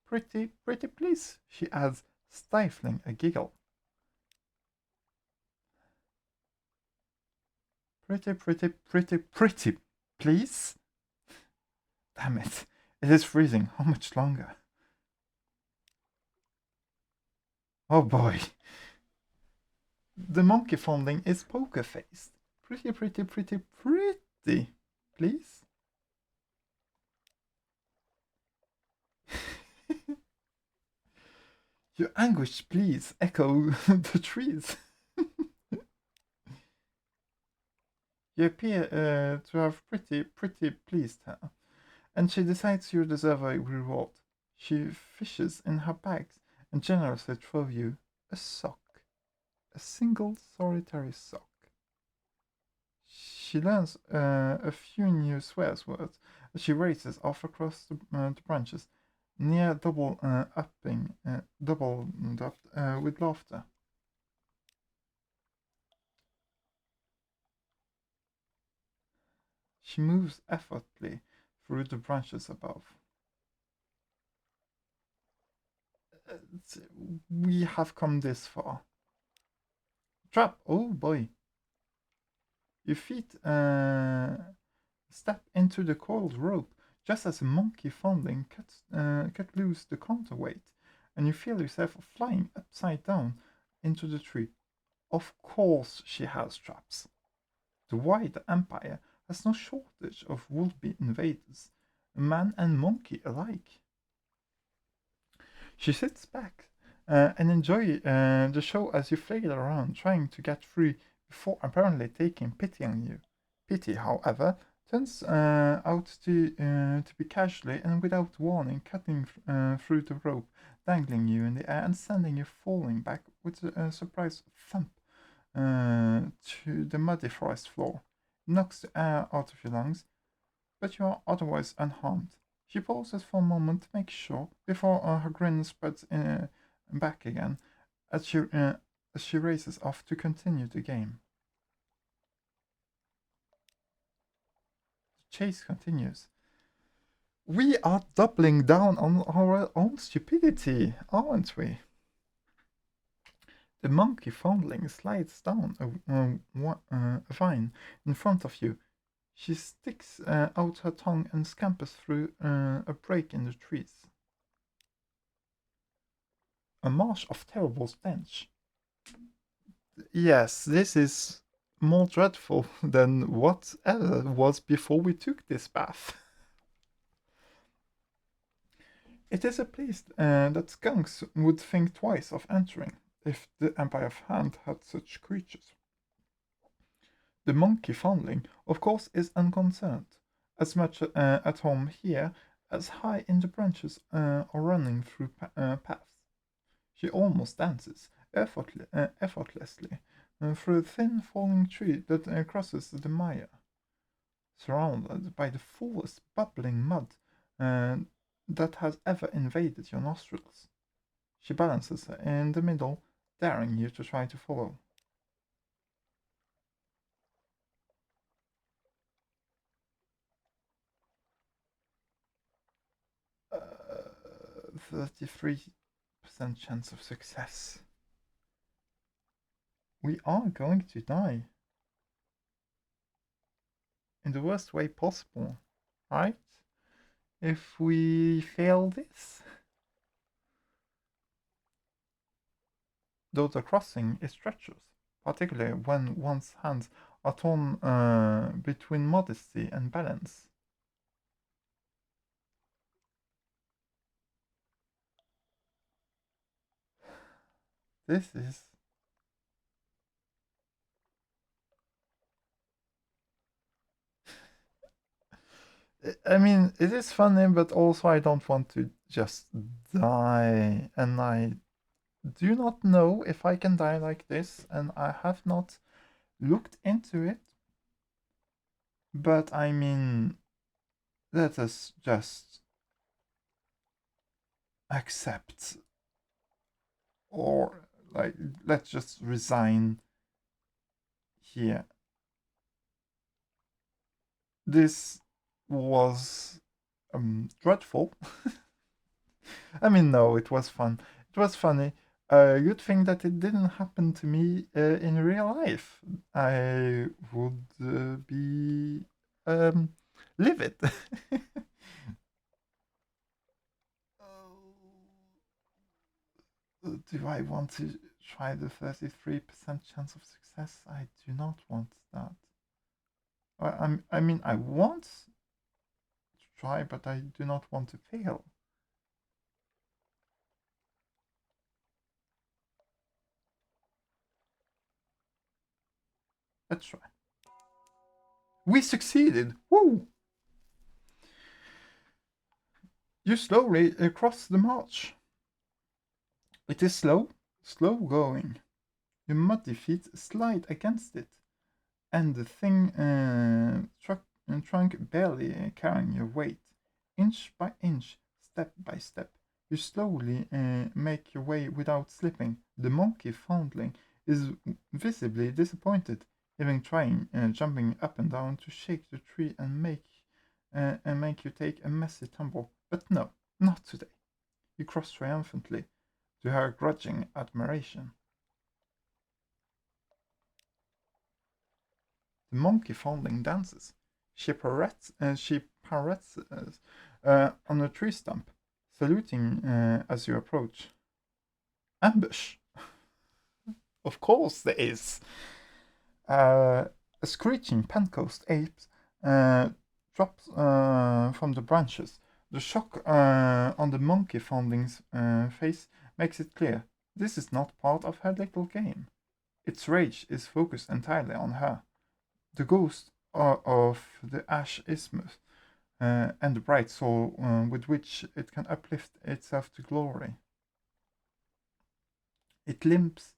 Pretty please, she adds, stifling a giggle. Pretty please? Damn it, it is freezing. How much longer? Oh boy. The monkey foundling is poker faced. Pretty. Please? Your anguished pleas echo the trees. You appear to have pretty pleased her, and she decides you deserve a reward. She fishes in her bags and generously throws you a sock. A single solitary sock. She learns a few new swears words as she races off across the branches, near doubled up with laughter. She moves effortlessly through the branches above. We have come this far. Trap! Oh boy! Your feet step into the coiled rope just as a monkey foundling cut loose the counterweight, and you feel yourself flying upside down into the tree. Of course she has traps. The wide empire has no shortage of would-be invaders, man and monkey alike. She sits back and enjoy the show as you flail around trying to get free before apparently taking pity on you. Pity, however, turns out to be casually and without warning cutting through the rope, dangling you in the air and sending you falling back with a surprise thump to the muddy forest floor. It knocks the air out of your lungs, but you are otherwise unharmed. She pauses for a moment to make sure before her grin spreads back again as she races off to continue the game. The chase continues. We are doubling down on our own stupidity, aren't we? The monkey foundling slides down a vine in front of you. She sticks out her tongue and scampers through a break in the trees. A marsh of terrible stench. Yes, this is more dreadful than what was before we took this bath. It is a place that skunks would think twice of entering if the Empire of Hand had such creatures. The monkey foundling, of course, is unconcerned, as much at home here as high in the branches or running through paths. She almost dances effortlessly through a thin falling tree that crosses the mire, surrounded by the fullest bubbling mud that has ever invaded your nostrils. She balances in the middle, daring you to try to follow. 33% chance of success. We are going to die. In the worst way possible, right? If we fail this. Though the crossing is treacherous, particularly when one's hands are torn between modesty and balance. This is. I mean, it is funny, but also I don't want to just die. And I do not know if I can die like this, and I have not looked into it. But I mean, let us just accept, or like, let's just resign here. This was dreadful. I mean, no, it was fun. It was funny. Good thing that it didn't happen to me in real life. I would be um, livid. Do I want to try the 33% chance of success? I do not want that. I mean, I want to try, but I do not want to fail. Let's try. We succeeded! Woo! You slowly cross the march. It is slow going. Your muddy feet slide against it, and the thing trunk barely carrying your weight. Inch by inch, step by step, you slowly make your way without slipping. The monkey foundling is visibly disappointed, even trying jumping up and down to shake the tree and make you take a messy tumble. But no, not today. You cross triumphantly, to her grudging admiration. The monkey foundling dances. She parrots on a tree stump, saluting as you approach. Ambush! Of course there is. A screeching pentecost ape drops from the branches. The shock on the monkey foundling's face makes it clear this is not part of her little game. Its rage is focused entirely on her. The ghost of the Ash Isthmus and the bright soul with which it can uplift itself to glory. It limps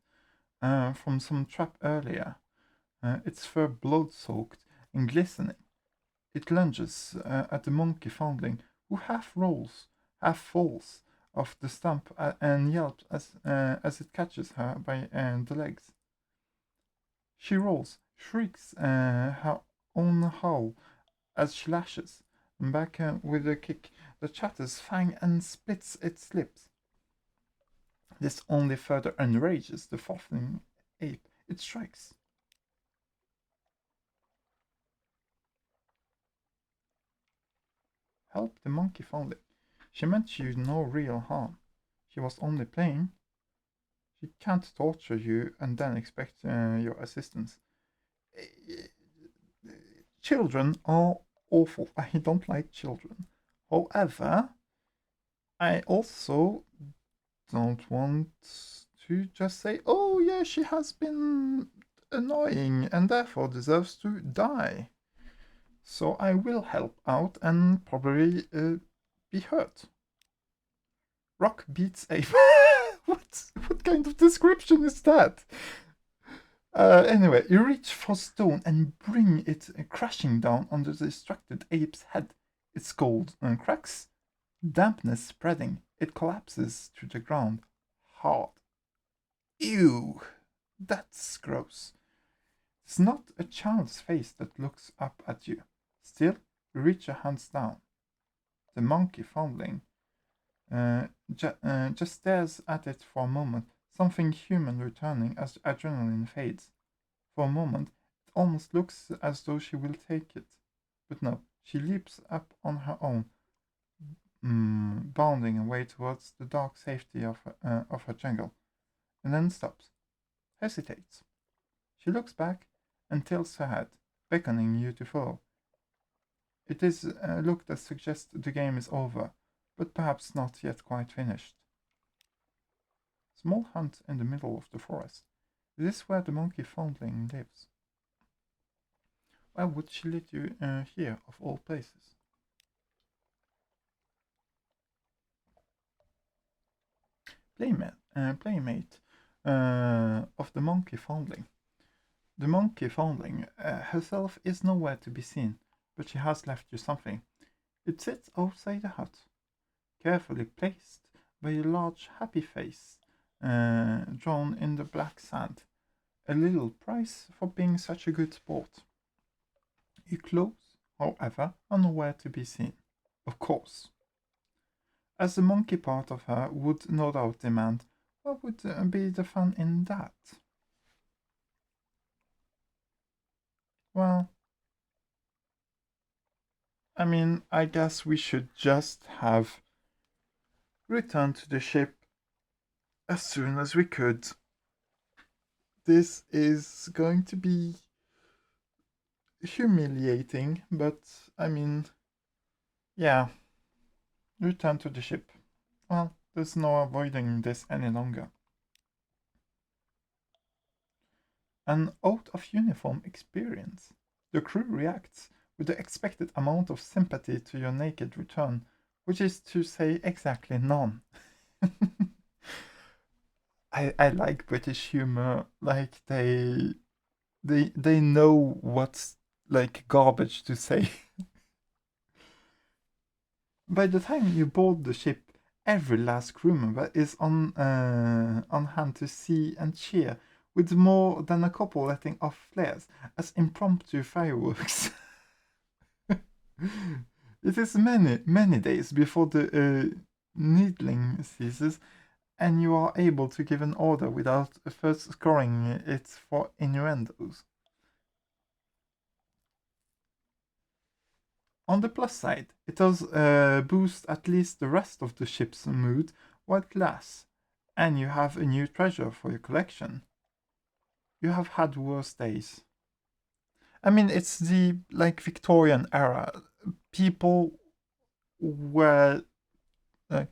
from some trap earlier, its fur blood-soaked and glistening. It lunges at the monkey foundling, who half rolls, half falls off the stump and yelps as it catches her by the legs. She rolls, shrieks her own howl as she lashes back with a kick that shatters fang and splits its lips. This only further enrages the frothing ape. It strikes. Help the monkey foundling. She meant you no real harm. She was only playing. She can't torture you and then expect your assistance. Children are awful. I don't like children. However, I also don't want to just say, oh yeah, she has been annoying and therefore deserves to die. So I will help out and probably be hurt. Rock beats ape. What kind of description is that? Anyway, you reach for stone and bring it crashing down on the distracted ape's head. Its skull cracks, dampness spreading. It collapses to the ground, hard. Ew, that's gross. It's not a child's face that looks up at you. Still, you reach your hands down. The monkey foundling just stares at it for a moment, something human returning as adrenaline fades. For a moment, it almost looks as though she will take it. But no, she leaps up on her own, bounding away towards the dark safety of her jungle, and then stops, hesitates. She looks back and tilts her head, beckoning you to follow. It is a look that suggests the game is over, but perhaps not yet quite finished. Small hut in the middle of the forest. This is where the monkey foundling lives. Why would she lead you here, of all places? Playmate of the monkey foundling. The monkey foundling herself is nowhere to be seen, but she has left you something. It sits outside the hut, carefully placed by a large happy face drawn in the black sand. A little price for being such a good sport. You close, however, are nowhere to be seen. Of course, as the monkey part of her would no doubt demand, what would be the fun in that? Well, I mean, I guess we should just have returned to the ship as soon as we could. This is going to be humiliating, but I mean, yeah, return to the ship. Well, there's no avoiding this any longer. An out of uniform experience. The crew reacts with the expected amount of sympathy to your naked return, which is to say exactly none. I like British humor. Like they know what's like garbage to say. By the time you board the ship, every last crew member is on hand to see and cheer, with more than a couple letting off flares as impromptu fireworks. It is many days before the needling ceases, and you are able to give an order without first scoring it for innuendos. On the plus side, it does boost at least the rest of the ship's mood while glass, and you have a new treasure for your collection. You have had worse days. I mean, it's the like Victorian era. People were like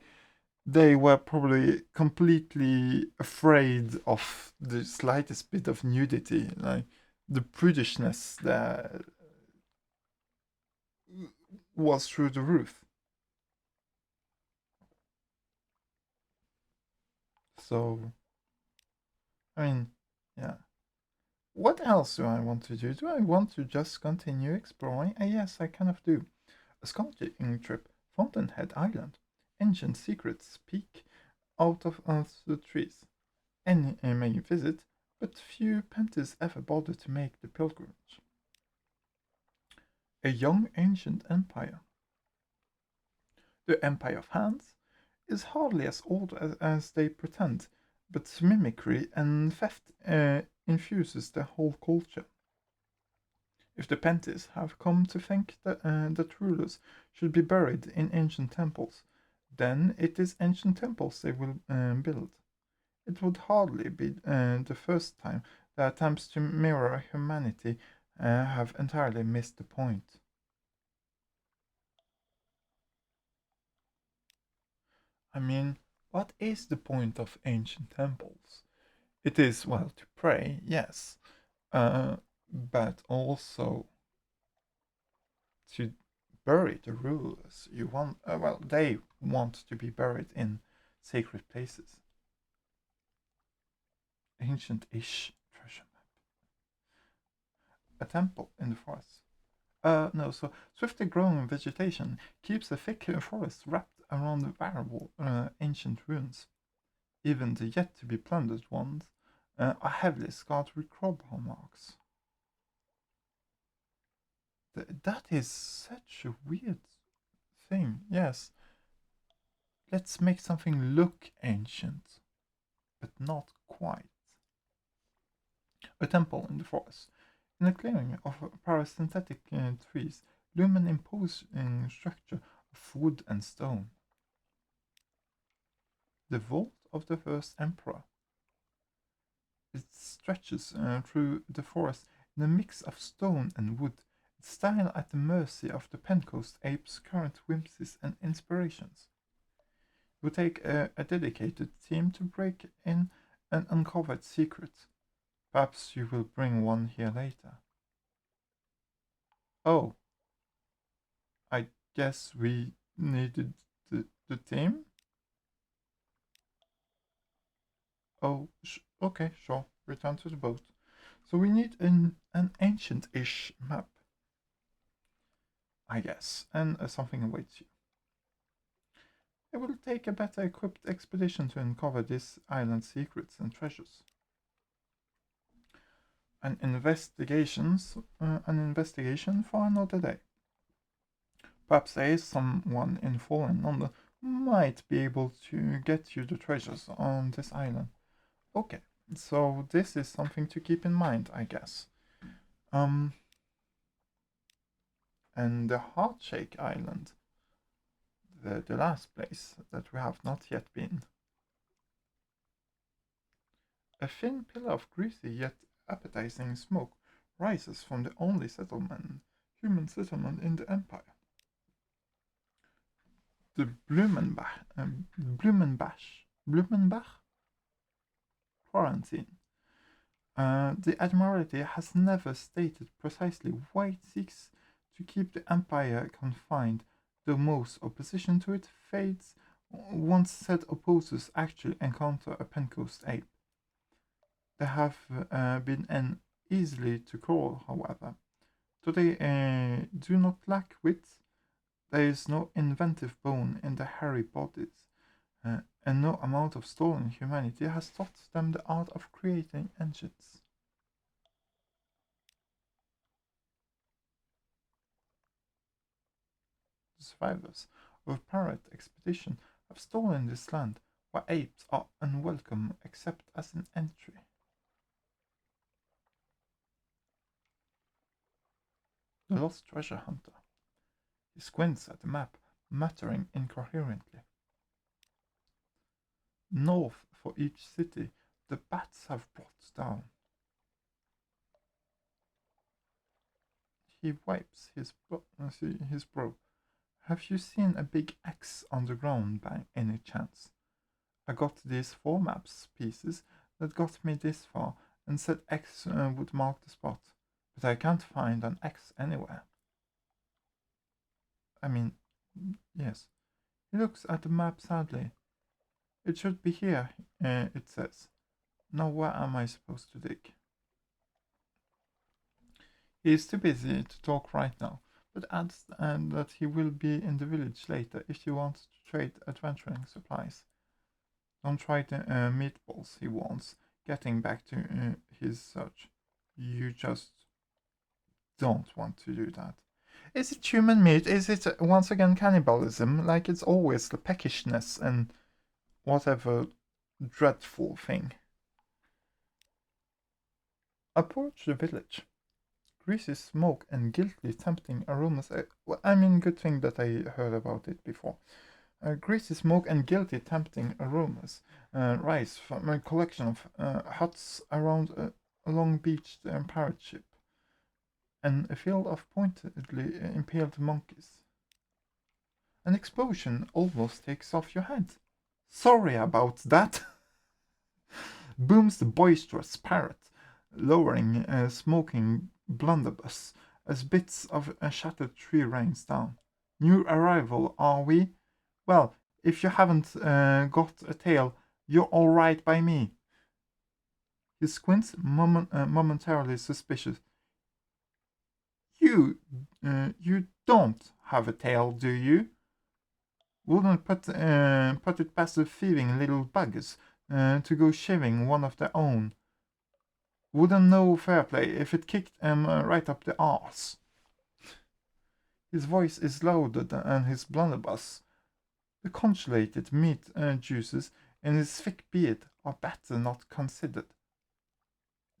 they were probably completely afraid of the slightest bit of nudity. Like the prudishness there was through the roof. So I mean, yeah. What else do I want to do? Do I want to just continue exploring? Yes, I kind of do. A scouting trip, Fountainhead Island. Ancient secrets peek out of the trees. Any may visit, but few panthers ever bother to make the pilgrimage. A young ancient empire. The Empire of Hands is hardly as old as they pretend, but mimicry and theft infuses the whole culture. If the Pentis have come to think that rulers should be buried in ancient temples, then it is ancient temples they will build. It would hardly be the first time that attempts to mirror humanity have entirely missed the point. I mean, what is the point of ancient temples? It is, well, to pray, yes, but also to bury the rulers. You want, well, they want to be buried in sacred places. Ancient-ish treasure map. A temple in the forest. No, so swiftly growing vegetation keeps a thick forest wrapped around the variable ancient ruins. Even the yet to be plundered ones are heavily scarred with crowbar marks. That is such a weird thing. Yes, let's make something look ancient, but not quite. A temple in the forest. In a clearing of parasynthetic trees, loom an imposing structure of wood and stone. The vault of the first emperor. It stretches through the forest in a mix of stone and wood, its style at the mercy of the Pencoast ape's current whimsies and inspirations. It would take a dedicated team to break in an uncovered secret. Perhaps you will bring one here later. Oh, I guess we needed the team? Oh, okay, sure. Return to the boat. So we need an ancient-ish map, I guess, and something awaits you. It will take a better equipped expedition to uncover this island's secrets and treasures. An investigation for another day. Perhaps there is someone in Fallen London who might be able to get you the treasures on this island. Okay, so this is something to keep in mind, I guess. Um, and the Heartshake Island, the last place that we have not yet been. A thin pillar of greasy yet appetizing smoke rises from the only human settlement in the empire. The Blumenbach quarantine. The Admiralty has never stated precisely why it seeks to keep the Empire confined, though most opposition to it fades once said opposers actually encounter a Pencoast ape. They have been easily to call, however. Though they do not lack wit, there is no inventive bone in their hairy bodies, and no amount of stolen humanity has taught them the art of creating engines. The survivors of a pirate expedition have stolen this land, where apes are unwelcome except as an entry. The lost treasure hunter. He squints at the map, muttering incoherently. North for each city, the bats have brought down. He wipes his brow. Have you seen a big X on the ground by any chance? I got these 4 maps pieces that got me this far and said X would mark the spot, but I can't find an X anywhere. I mean, yes. He looks at the map sadly. It should be here, it says. Now where am I supposed to dig? He is too busy to talk right now, but adds that he will be in the village later if you want to trade adventuring supplies. Don't try the meatballs, he warns, getting back to his search. You just don't want to do that. Is it human meat? Is it once again cannibalism? Like it's always the peckishness and whatever dreadful thing. Approach the village. Greasy smoke and guiltily tempting aromas. Good thing that I heard about it before. Greasy smoke and guilty tempting aromas rise from a collection of huts around a long beached pirate ship and a field of pointedly impaled monkeys. An explosion almost takes off your head. Sorry about that, booms the boisterous parrot, lowering a smoking blunderbuss as bits of a shattered tree rains down. New arrival, are we? Well, if you haven't got a tail, you're all right by me. He squints, momentarily suspicious. You don't have a tail, do you? Wouldn't put it past the thieving little buggers to go shivving one of their own. Wouldn't know fair play if it kicked him right up the arse. His voice is louder than his blunderbuss. The congealated meat juices in his thick beard are better not considered.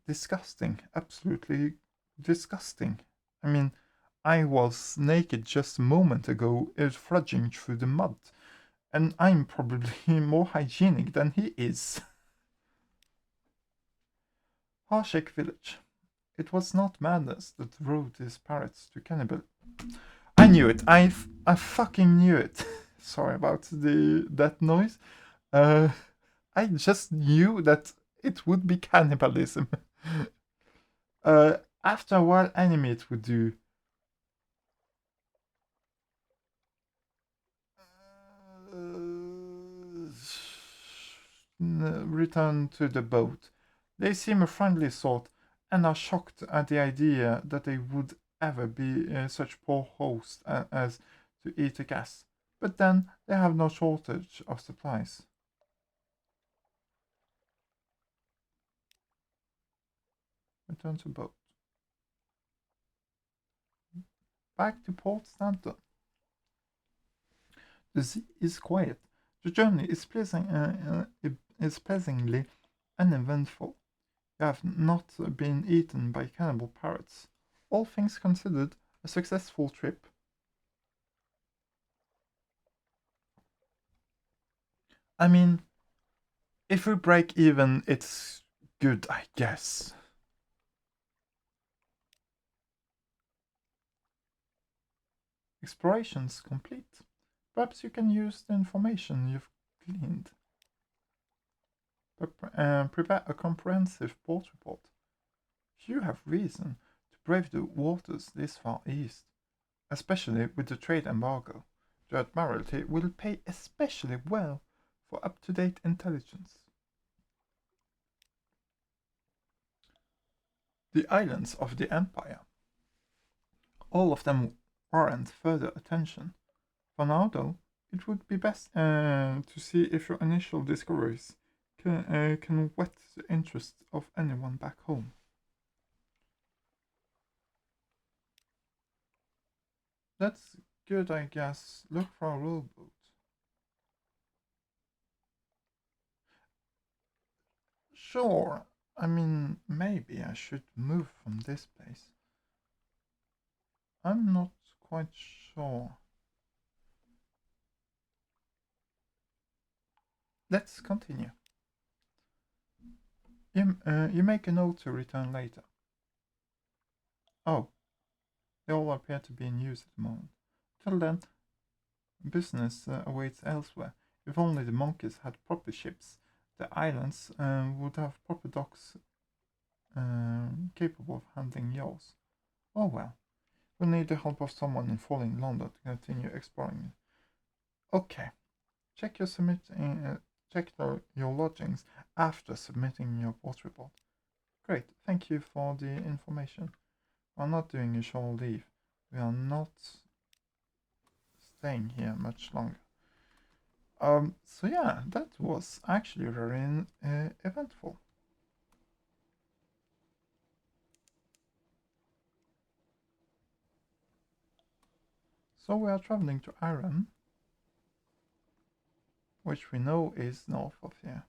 Disgusting, absolutely disgusting. I was naked just a moment ago, trudging through the mud, and I'm probably more hygienic than he is. Harshek village. It was not madness that drove these pirates to cannibal. I knew it. I fucking knew it. Sorry about that noise. I just knew that it would be cannibalism. After a while, any meat would do. Return to the boat. They seem a friendly sort and are shocked at the idea that they would ever be such poor hosts as to eat a gas. But then they have no shortage of supplies. Return to boat. Back to Port Stanton. The sea is quiet. The journey is pleasingly uneventful. You have not been eaten by cannibal parrots. All things considered, a successful trip. I mean, if we break even, it's good, I guess. Exploration's complete. Perhaps you can use the information you've gleaned. Prepare a comprehensive port report. You have reason to brave the waters this far east, especially with the trade embargo. The Admiralty will pay especially well for up-to-date intelligence. The islands of the Empire. All of them warrant further attention. For now, though, it would be best to see if your initial discoveries can whet the interest of anyone back home. That's good, I guess. Look for a rowboat. Sure. I mean, maybe I should move from this place. I'm not quite sure. Let's continue. You make a note to return later. Oh, they all appear to be in use at the moment. Till then, business awaits elsewhere. If only the monkeys had proper ships, the islands would have proper docks capable of handling yaws. Oh well, we'll need the help of someone in falling London to continue exploring. Okay, check your lodgings after submitting your port report. Great, thank you for the information. We are not doing a shore leave. We are not staying here much longer. So yeah, that was actually very eventful. So we are traveling to Iran, which we know is north of here.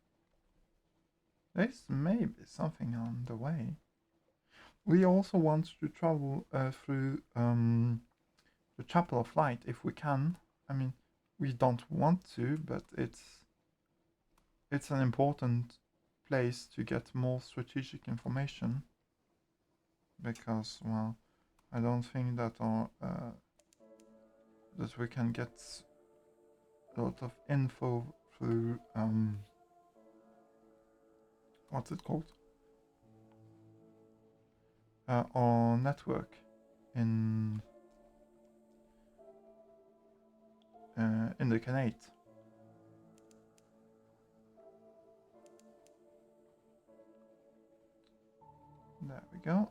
There's maybe something on the way. We also want to travel through the Chapel of Light if we can. I mean, we don't want to, but it's an important place to get more strategic information because, well, I don't think that that we can get a lot of info through what's it called? Our network in the Canate. There we go.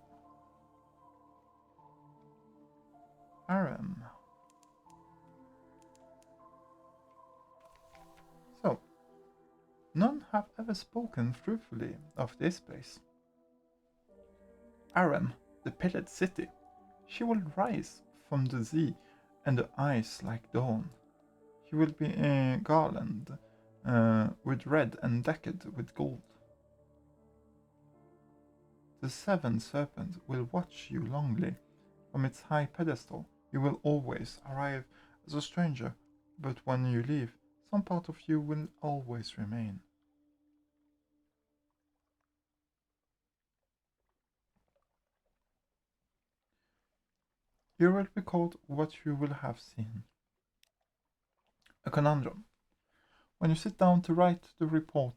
Aram. So, none have ever spoken truthfully of this place. Aram, the pillared city, she will rise from the sea and the ice like dawn. She will be a garland with red and decked with gold. The seven serpent will watch you longly. From its high pedestal, you will always arrive as a stranger, but when you leave, some part of you will always remain. You will record what you will have seen. A conundrum. When you sit down to write the report,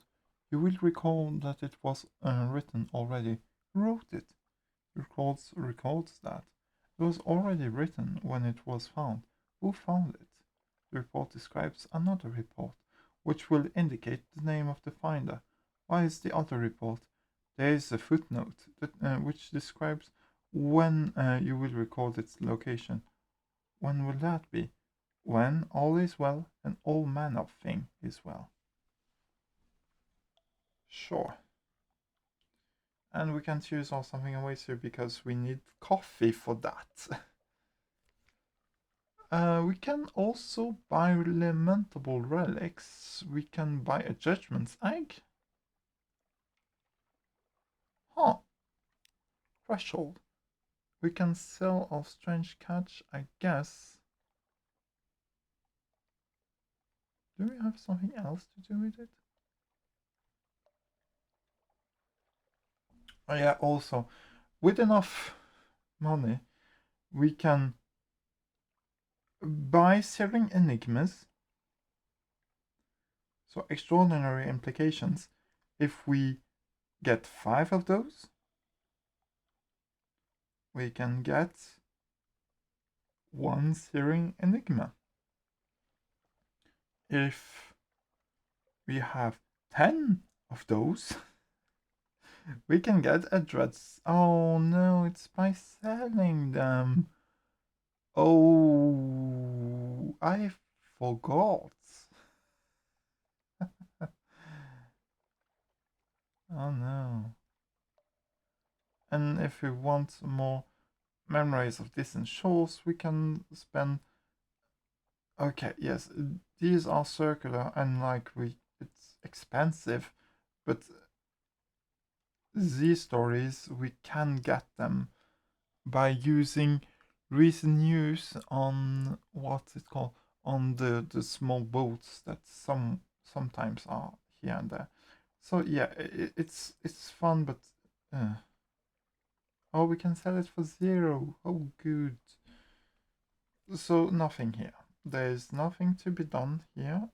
you will recall that it was written already. Who wrote it? Records that. It was already written when it was found. Who found it? The report describes another report, which will indicate the name of the finder. Why is the other report? There is a footnote which describes when you will record its location. When will that be? when all is well and all manner of thing is well. Sure. And we can choose all something away here because we need coffee for that. We can also buy lamentable relics. We can buy a judgment's egg. Huh. Threshold. We can sell our strange catch, I guess. Do we have something else to do with it? Oh yeah, also, with enough money, we can buy searing enigmas. So extraordinary implications. If we get 5 of those, we can get 1 searing enigma. If we have 10 of those, we can get a dreads. Oh no, it's by selling them. Oh, I forgot. Oh no. And if we want more memories of distant shores, we can spend. Okay, yes, these are circular and like it's expensive, but these stories we can get them by using recent news on what's it called, on the small boats that sometimes are here and there. So yeah, it's fun, but oh, we can sell it for 0. Oh, good. So nothing here. There's nothing to be done here.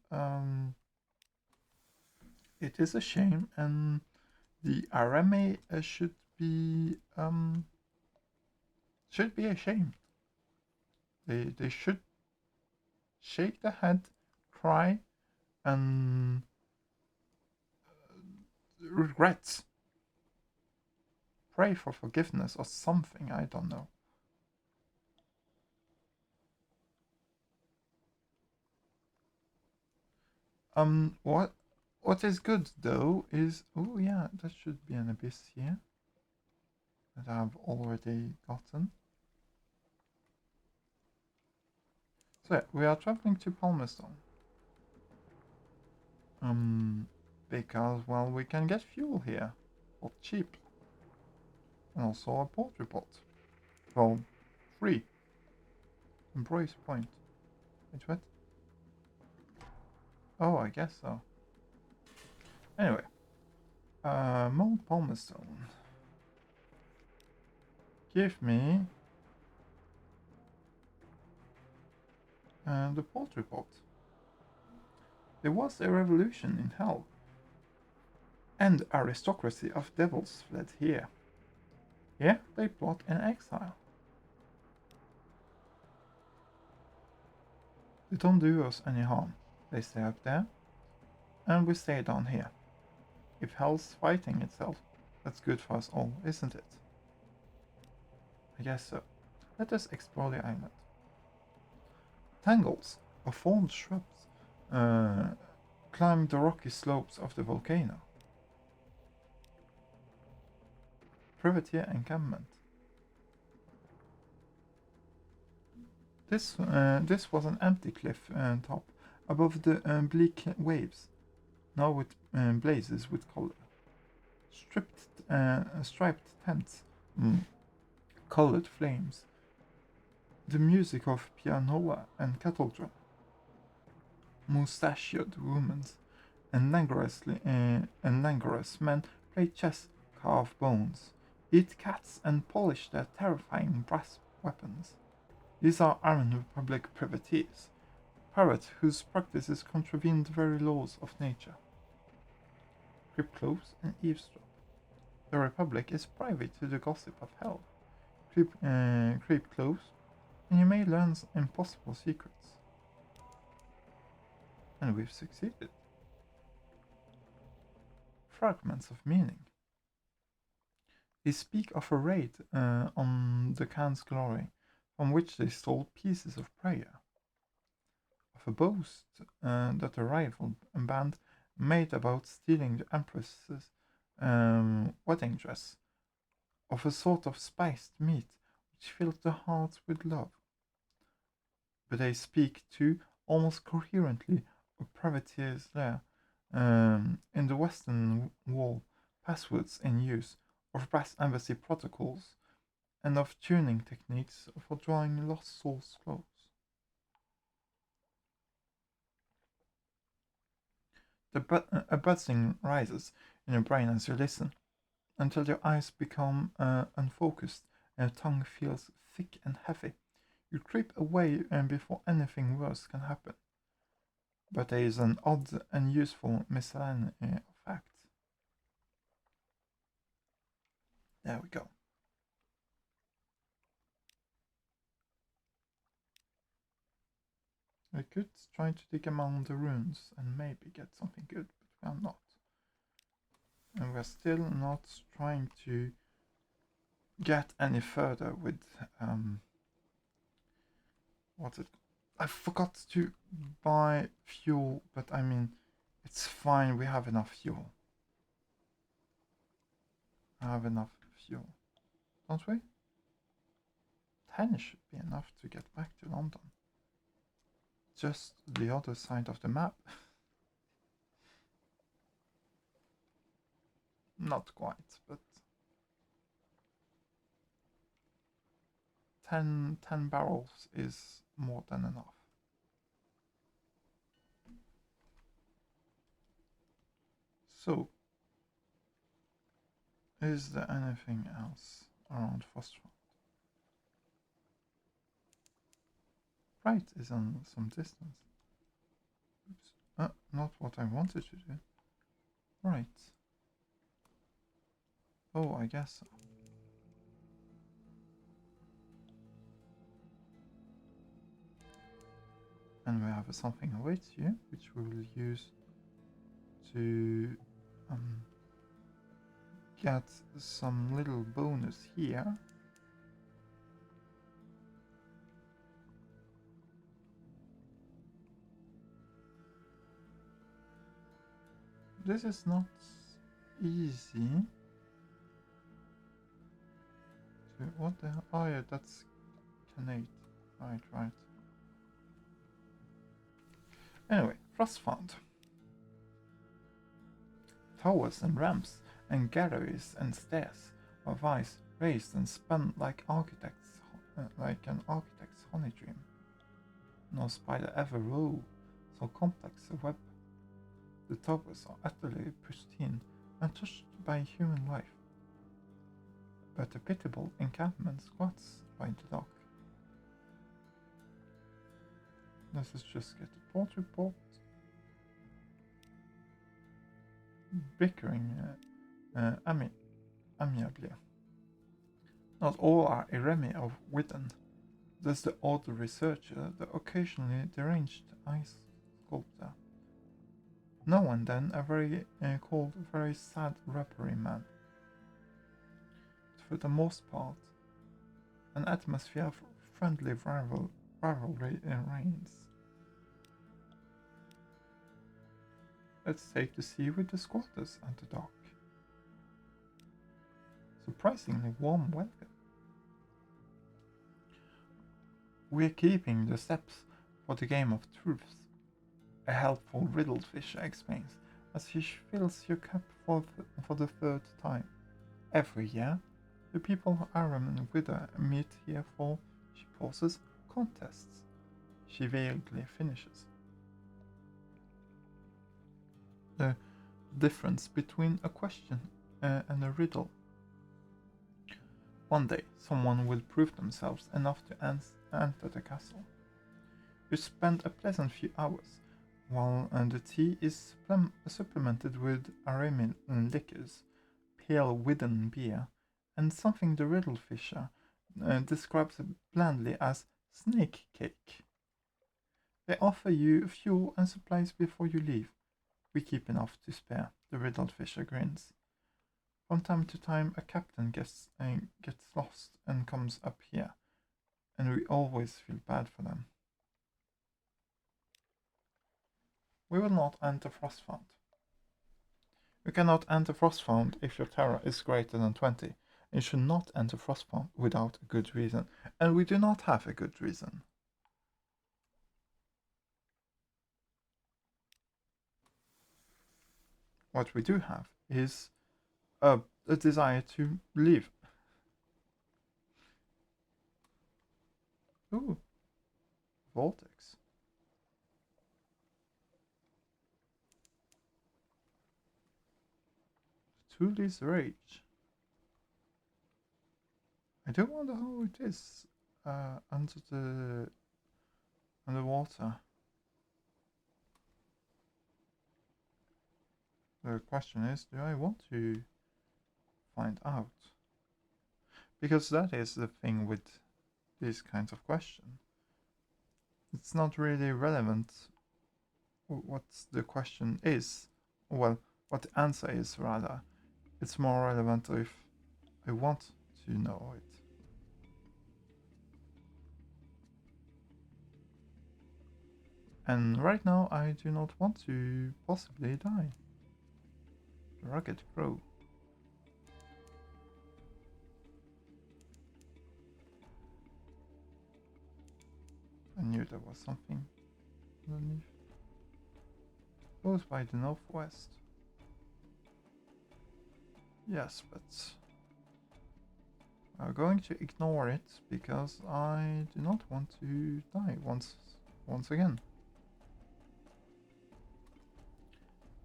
It is a shame, and the RMA should be ashamed. They should shake their head, cry, and regrets. Pray for forgiveness or something. I don't know. What is good though is, oh yeah, that should be an abyss here that I've already gotten. So yeah, we are traveling to Palmerston. Because well, we can get fuel here for cheap, and also a port report. Well, free. Embrace point. Wait, what? Oh, I guess so. Anyway, Mount Palmerston. Give me the port report. There was a revolution in hell, and aristocracy of devils fled here. Here they plot in exile. They don't do us any harm. They stay up there, and we stay down here. If hell's fighting itself, that's good for us all, isn't it? I guess so. Let us explore the island. Tangles of fallen shrubs climb the rocky slopes of the volcano. Privateer encampment. This was an empty cliff top above the bleak waves, now with blazes with color. Striped tents, colored flames, the music of pianola and kettle drum, mustachioed women and languorous men play chess, carve bones, eat cats, and polish their terrifying brass weapons. These are Iron Republic privateers, pirates whose practices contravene the very laws of nature. Creep close and eavesdrop. The Republic is privy to the gossip of hell. Creep close, and you may learn impossible secrets. And we've succeeded. Fragments of meaning. They speak of a raid on the Khan's glory, from which they stole pieces of prayer. a boast that a rival band made about stealing the Empress's wedding dress, of a sort of spiced meat which filled the heart with love. But they speak too, almost coherently, of privateers there, in the Western Wall, passwords in use, of brass embassy protocols, and of tuning techniques for drawing lost souls close. A buzzing rises in your brain as you listen, until your eyes become unfocused and your tongue feels thick and heavy. You creep away before anything worse can happen. But there is an odd and useful miscellany of facts. There we go. We could try to dig among the ruins and maybe get something good, but we are not. And we're still not trying to get any further with what's it? I forgot to buy fuel, but I mean, it's fine. We have enough fuel. I have enough fuel, don't we? 10 should be enough to get back to London. Just the other side of the map. Not quite, but 10 barrels is more than enough. So, is there anything else around Phosphor? Right is on some distance. Oops. Not what I wanted to do. Right. Oh, I guess so. And we have something awaits you, which we will use to get some little bonus here. This is not easy. What the hell? Oh yeah, that's Canate. Right. Anyway, Frost found. Towers and ramps and galleries and stairs were raised and spun like an architect's honey dream. No spider ever wove so complex a web. The towers are utterly pristine, untouched by human life. But a pitiable encampment squats by the dock. Let's just get the port report. Bickering amiably. Not all are Iremi of Witten. There's the odd researcher, the occasionally deranged ice sculptor. Now and then a very sad rappery man. But for the most part, an atmosphere of friendly rivalry reigns. Let's take the sea with the squatters at the dock. Surprisingly warm welcome. We're keeping the steps for the game of truths, a helpful riddled fisher explains, as he fills your cup for the third time. Every year, the people of Aram and Wither meet here for, she pauses, contests. She vaguely finishes. The difference between a question and a riddle. One day, someone will prove themselves enough to enter the castle. You spend a pleasant few hours, while the tea is supplemented with Aramin liquors, pale Widden beer, and something the riddle fisher describes blandly as snake cake. They offer you fuel and supplies before you leave. We keep enough to spare, the riddled fisher grins. From time to time, a captain gets lost and comes up here, and we always feel bad for them. We will not enter Frostfound. You cannot enter Frostfound if your Terra is greater than 20. You should not enter Frostfound without a good reason. And we do not have a good reason. What we do have is a desire to leave. Ooh, Vortex. Thuli's Rage. I do wonder how it is underwater. The question is, do I want to find out? Because that is the thing with these kinds of questions. It's not really relevant what the question is. Well, what the answer is, rather. It's more relevant if I want to know it. And right now, I do not want to possibly die. Rugged Crow. I knew there was something underneath. Goes by the northwest. Yes, but I'm going to ignore it because I do not want to die once again.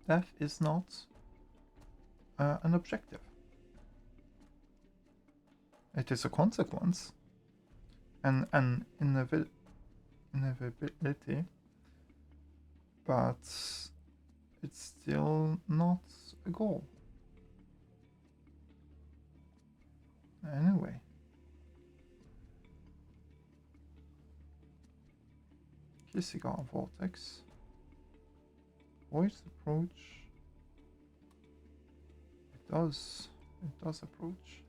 Death is not an objective. It is a consequence and an inevitability, but it's still not a goal. Anyway. Cigar Vortex. Voice approach. It does approach.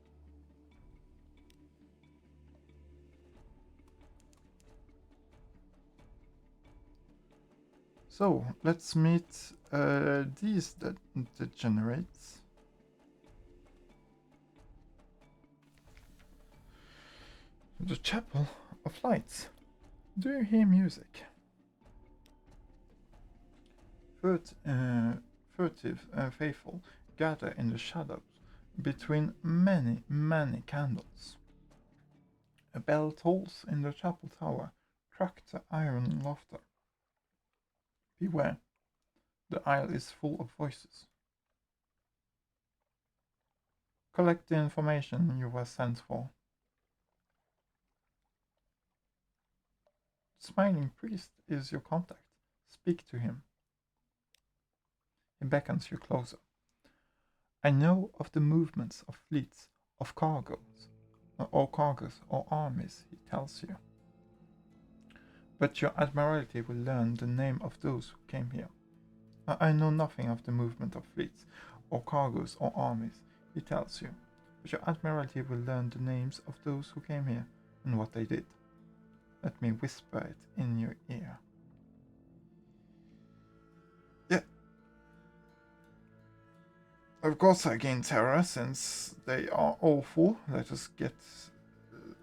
So let's meet these degenerates. The Chapel of Lights. Do you hear music? Furtive faithful gather in the shadows between many candles. A bell tolls in the chapel tower, crack the iron laughter. Beware, the aisle is full of voices. Collect the information you were sent for. The smiling priest is your contact. Speak to him. He beckons you closer. I know of the movements of fleets, of cargoes or armies, he tells you. But your Admiralty will learn the name of those who came here. I know nothing of the movement of fleets, or cargoes or armies, he tells you. But your Admiralty will learn the names of those who came here and what they did. Let me whisper it in your ear. Yeah. Of course I gain terror, since they are awful. Let us get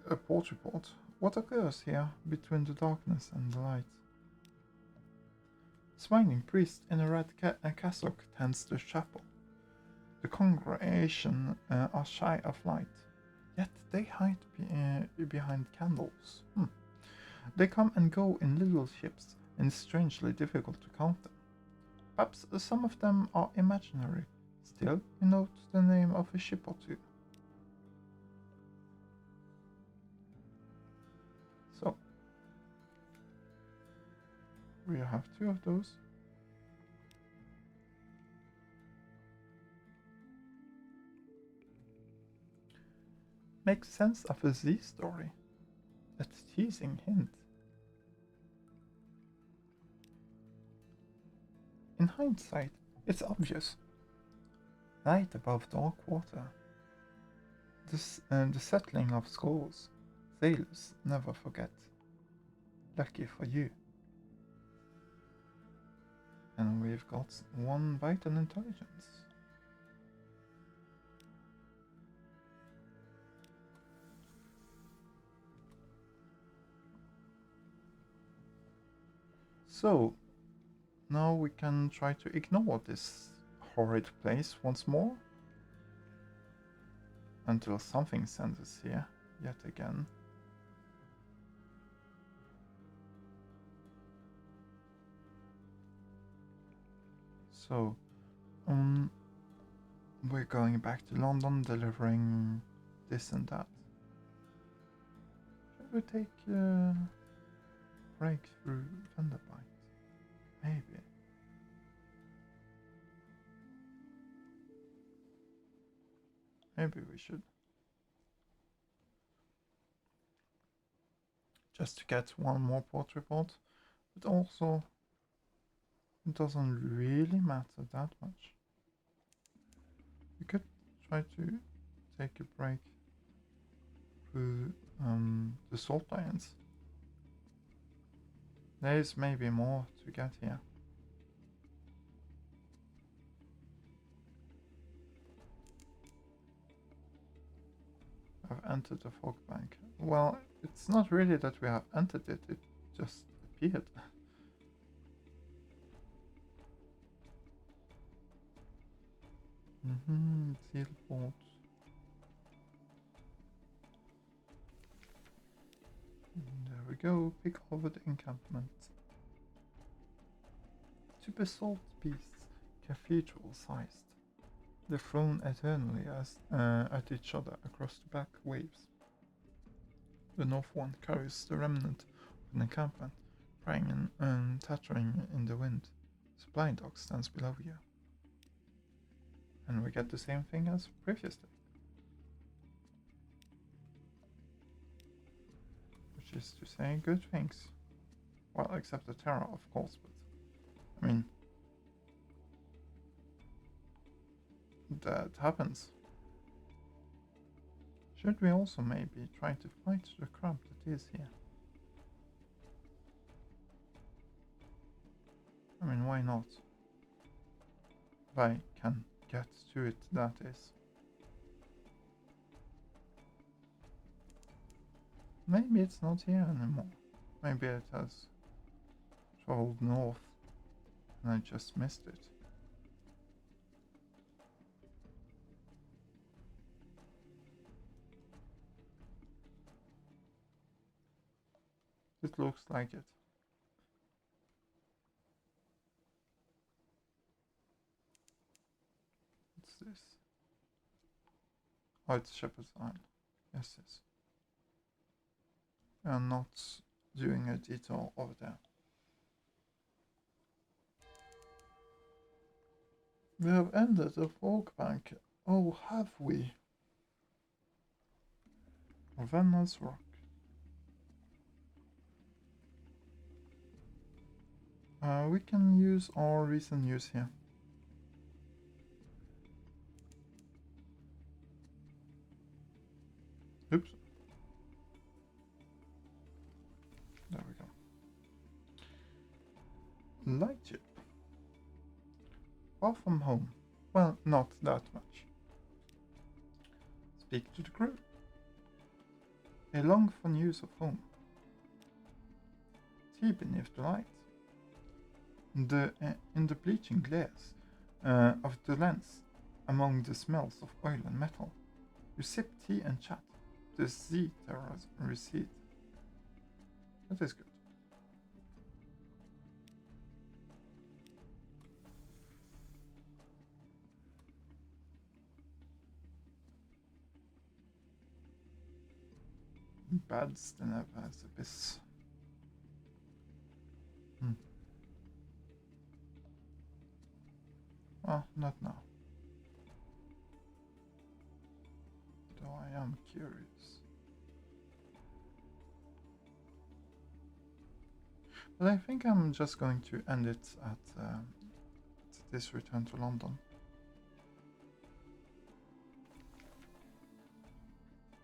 a port report. What occurs here between the darkness and the light? Smiling priest in a red cassock tends the chapel. The congregation are shy of light, yet they hide behind candles. They come and go in little ships, and it's strangely difficult to count them. Perhaps some of them are imaginary. Still, you note the name of a ship or two. So, we have two of those. Make sense of a Z story. A teasing hint. In hindsight, it's obvious. Light above dark water. The settling of scores. Sailors never forget. Lucky for you. And we've got 1 vital intelligence. So, now we can try to ignore this horrid place once more. Until something sends us here, yet again. So, we're going back to London, delivering this and that. Should we take a break through Thunderbite? Maybe. Maybe we should. Just to get 1 more port report, but also it doesn't really matter that much. We could try to take a break through the salt lions. There's maybe more to get here. I've entered the fog bank. Well, it's not really that we have entered it, it just appeared. Seal port. There we go, pick over the encampment. 2 basalt beasts, cathedral-sized. They're thrown eternally at each other across the back waves. The north one carries the remnant of an encampment, praying and tattering in the wind. Supply dock stands below you. And we get the same thing as previously. Which is to say good things. Well, except the terror, of course, but I mean, that happens. Should we also maybe try to fight the crab that is here? I mean, why not? If I can get to it, that is. Maybe it's not here anymore. Maybe it has traveled north and I just missed it. It looks like it. What's this? Oh, it's Shepherd's Island. Yes, yes. We are not doing a detour over there. We have ended the fog bank. Oh, have we? Ravenna's Rock. We can use our recent news here. Oops. There we go. Lightship. Far from home. Well, not that much. Speak to the crew. They long for news of home. Tea beneath the light. In the bleaching glares of the lens, among the smells of oil and metal, you sip tea and chat. The sea terrors recede. That is good. Bads the Never's Abyss. Well, not now. Though I am curious. But I think I'm just going to end it at this return to London.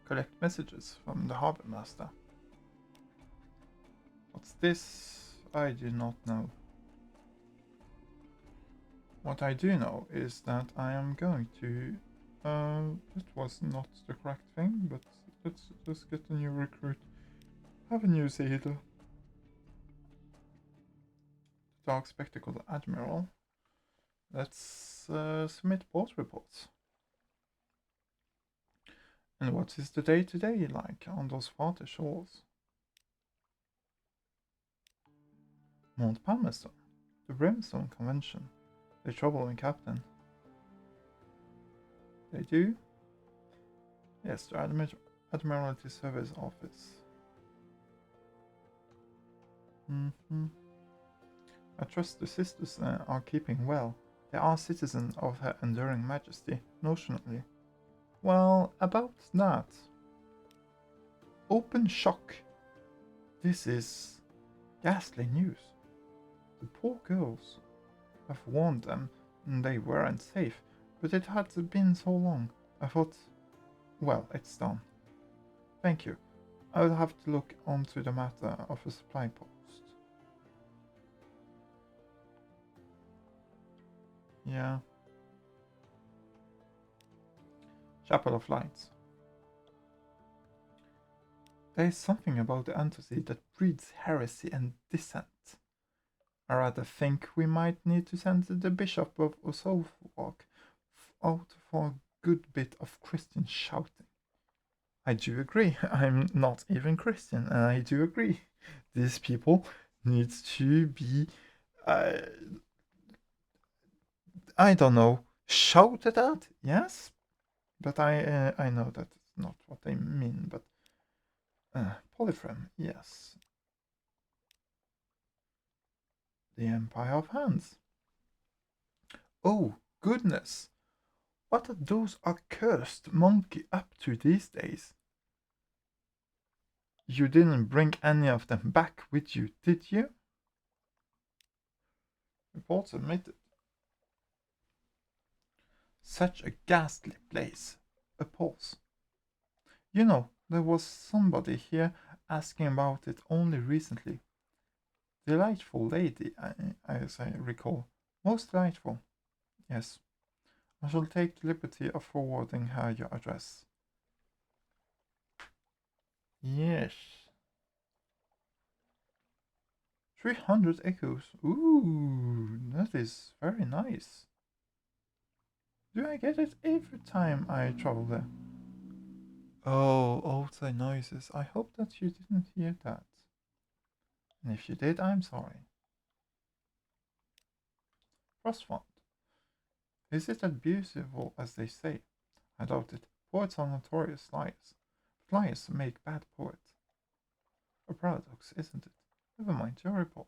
Collect messages from the Harbour Master. What's this? I do not know. What I do know is that I am going to. That was not the correct thing, but let's just get a new recruit. Have a new seed. Dark Spectacled Admiral. Let's submit port reports. And what is the day-to-day like on those farther shores? Mount Palmerston, the Brimstone Convention, the troubling captain. They do? Yes, the Admiralty Service Office. I trust the sisters are keeping well. They are citizens of Her Enduring Majesty, notionally. Well, about that. Open shock. This is ghastly news. The poor girls. I've warned them they weren't safe, but it had been so long. I thought, well, it's done. Thank you. I will have to look onto the matter of a supply post. Yeah. Chapel of Lights. There is something about the entity that breeds heresy and dissent. I rather think we might need to send the Bishop of Southwark out for a good bit of Christian shouting. I do agree. I'm not even Christian, and I do agree. These people need to be, uh, I don't know, shouted at. Yes, but I know that's not what they mean. But Polyphrem, yes. The Empire of Hands. Oh goodness! What are those accursed monkey up to these days? You didn't bring any of them back with you, did you? Report submitted. Such a ghastly place. A pause. You know, there was somebody here asking about it only recently. Delightful lady, as I recall. Most delightful. Yes. I shall take the liberty of forwarding her your address. Yes. 300 echoes. Ooh, that is very nice. Do I get it every time I travel there? Oh, outside noises. I hope that you didn't hear that. And if you did, I'm sorry. Frostfont. Is it as beautiful as they say? I doubt it. Poets are notorious liars. But liars make bad poets. A paradox, isn't it? Never mind your report.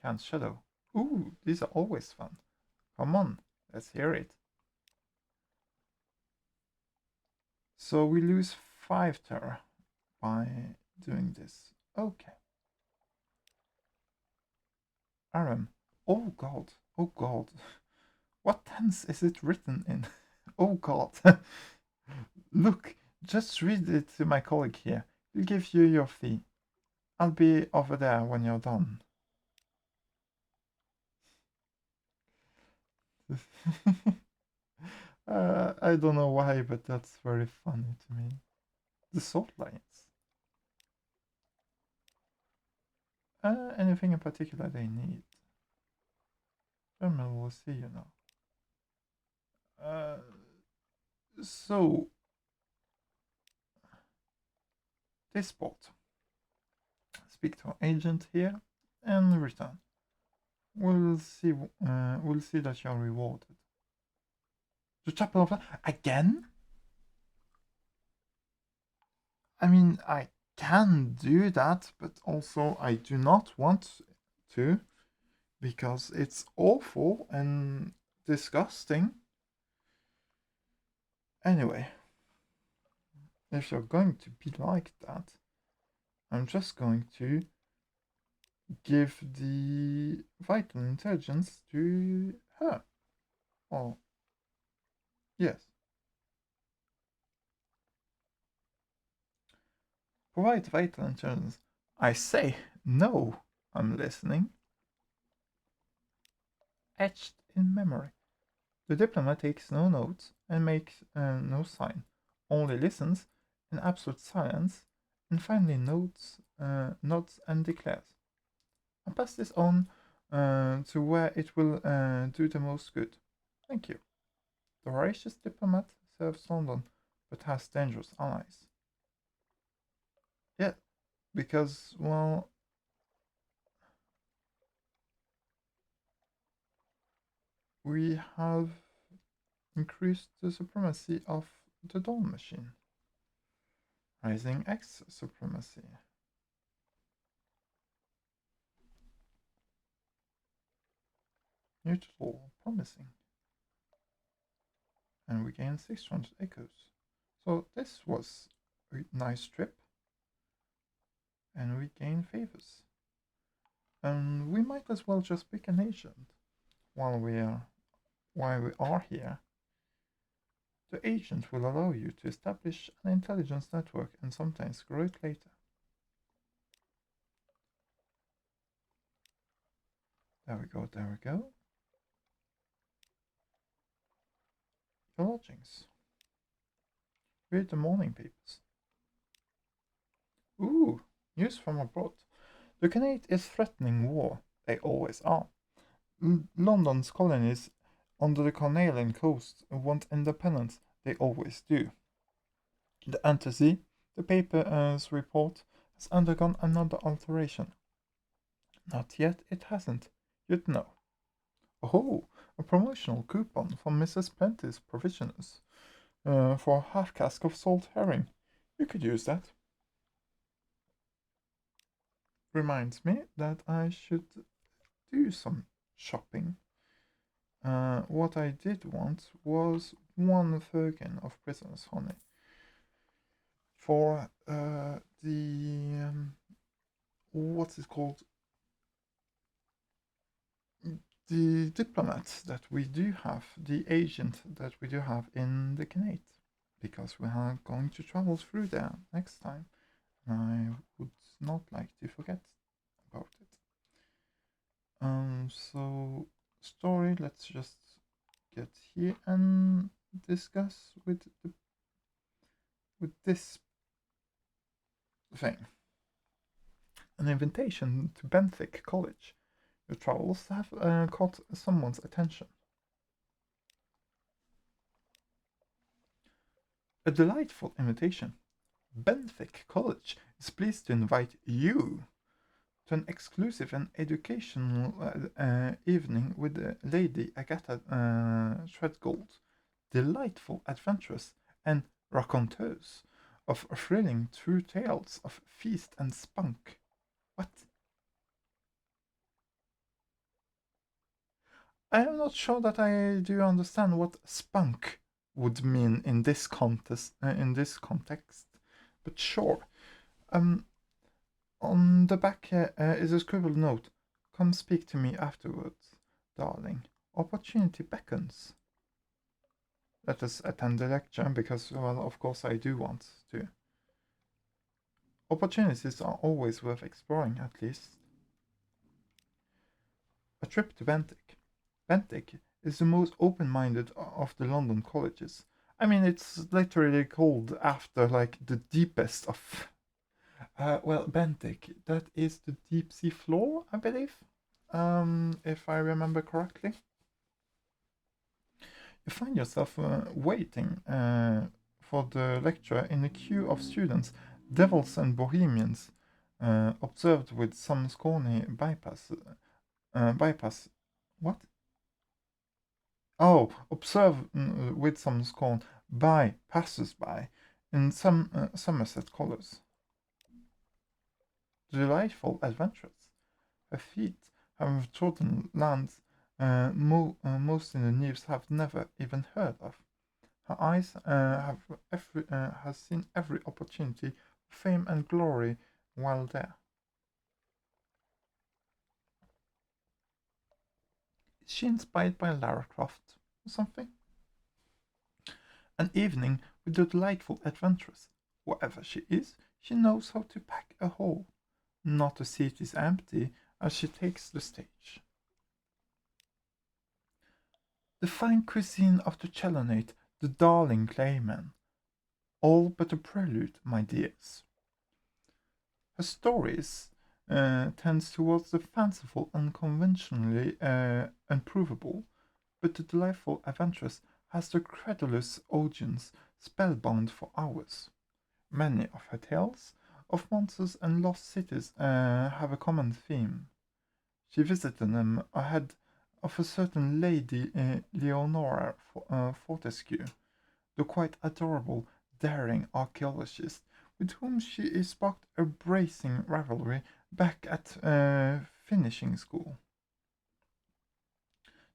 Can't shadow. Ooh, these are always fun. Come on, let's hear it. So we lose 5 terror by doing this. Okay. Aram. Oh god. Oh god. What tense is it written in? Oh god. Look, just read it to my colleague here. He'll give you your fee. I'll be over there when you're done. I don't know why, but that's very funny to me. The salt lions. Anything in particular they need? Terminal will see you now. So this spot. Speak to our agent here and return. We'll see. We'll see that you're rewarded. The chapel of again. I mean, I can do that, but also I do not want to because it's awful and disgusting. Anyway, if you're going to be like that, I'm just going to give the vital intelligence to her. Oh, yes. Provide vital intelligence. I say no. I'm listening. etched in memory. The diplomat takes no notes and makes no sign, only listens in absolute silence, and finally nods and declares, "I pass this on to where it will do the most good. Thank you." The voracious diplomat serves London, but has dangerous allies. Yeah, because, well, we have increased the supremacy of the Dawn Machine, rising X supremacy. Neutral, promising. And we gain 600 echoes. So this was a nice trip, and we gain favors. And we might as well just pick an agent while we are here. The agent will allow you to establish an intelligence network and sometimes grow it later. There we go, there we go. Your lodgings. Read the morning papers. Ooh, news from abroad. The Khanate is threatening war. They always are. London's colonies on the Canadian coast want independence. They always do. The Antecedent, the paper's report, has undergone another alteration. Not yet, it hasn't. You'd know. Oh, a promotional coupon from Mrs. Plenty's provisioners for a half cask of salt herring. You could use that. Reminds me that I should do some shopping. What I did want was one firkin of prisoner's honey for the what's it called? The diplomat that we do have, the agent that we do have in the Khanate, because we are going to travel through there next time. I would not like to forget about it. So story. Let's just get here and discuss with this thing. An invitation to Benthic College. Your travels have caught someone's attention. A delightful invitation. Benthic College is pleased to invite you to an exclusive and educational evening with Lady Agatha Threadgold, delightful adventuress and raconteuse of thrilling true tales of feast and spunk. What? I am not sure that I do understand what spunk would mean in this context, but sure. On the back here is a scribbled note. Come speak to me afterwards, darling. Opportunity beckons. Let us attend the lecture because, well, of course I do want to. Opportunities are always worth exploring, at least. A trip to Bentic. Bentic is the most open-minded of the London colleges. I mean, it's literally called after, like, the deepest of... well, Bentic, that is the deep sea floor, I believe, if I remember correctly. You find yourself waiting for the lecture in a queue of students, devils and bohemians, observed with some scorny bypass. What? Oh, observed with some scorn by passers-by in some Somerset colours. Delightful adventures. Her feet have trodden lands most in the news have never even heard of. Her eyes has seen every opportunity, fame and glory while there. Is she inspired by Lara Croft or something? An evening with the delightful adventuress. Wherever she is, she knows how to pack a hole. Not a seat is empty as she takes the stage. The fine cuisine of the Chelonate, the darling Clayman, all but a prelude, my dears. Her stories tends towards the fanciful, unconventionally unprovable, but the delightful adventuress has the credulous audience spellbound for hours. Many of her tales of monsters and lost cities have a common theme. She visited them ahead of a certain Lady Leonora Fortescue, the quite adorable, daring archaeologist with whom she sparked a bracing rivalry back at finishing school.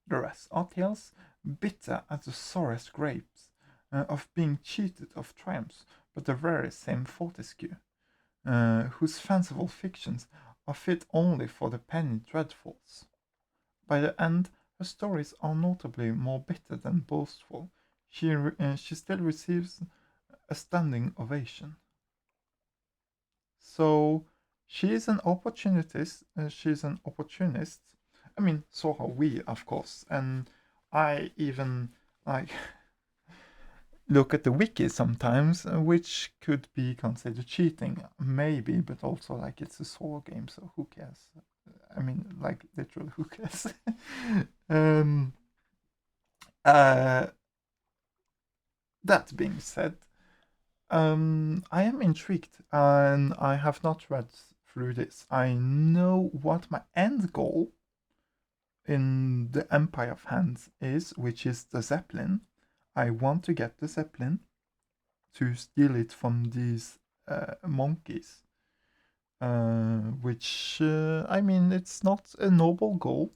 The rest are tales bitter as the sorest grapes of being cheated of triumphs, but the very same Fortescue, whose fanciful fictions are fit only for the penny dreadfuls. By the end, her stories are notably more bitter than boastful. She still receives a standing ovation. So she is an opportunist. She's an opportunist. I mean, so are we, of course. And I even like look at the wiki sometimes, which could be considered cheating, maybe, but also like it's a solo game, so who cares? I mean, like literally, who cares? um, uh, that being said, I am intrigued, and I have not read through this. I know what my end goal in the Empire of Hands is, which is the Zeppelin. I want to get the Zeppelin to steal it from these monkeys. Which I mean, it's not a noble goal,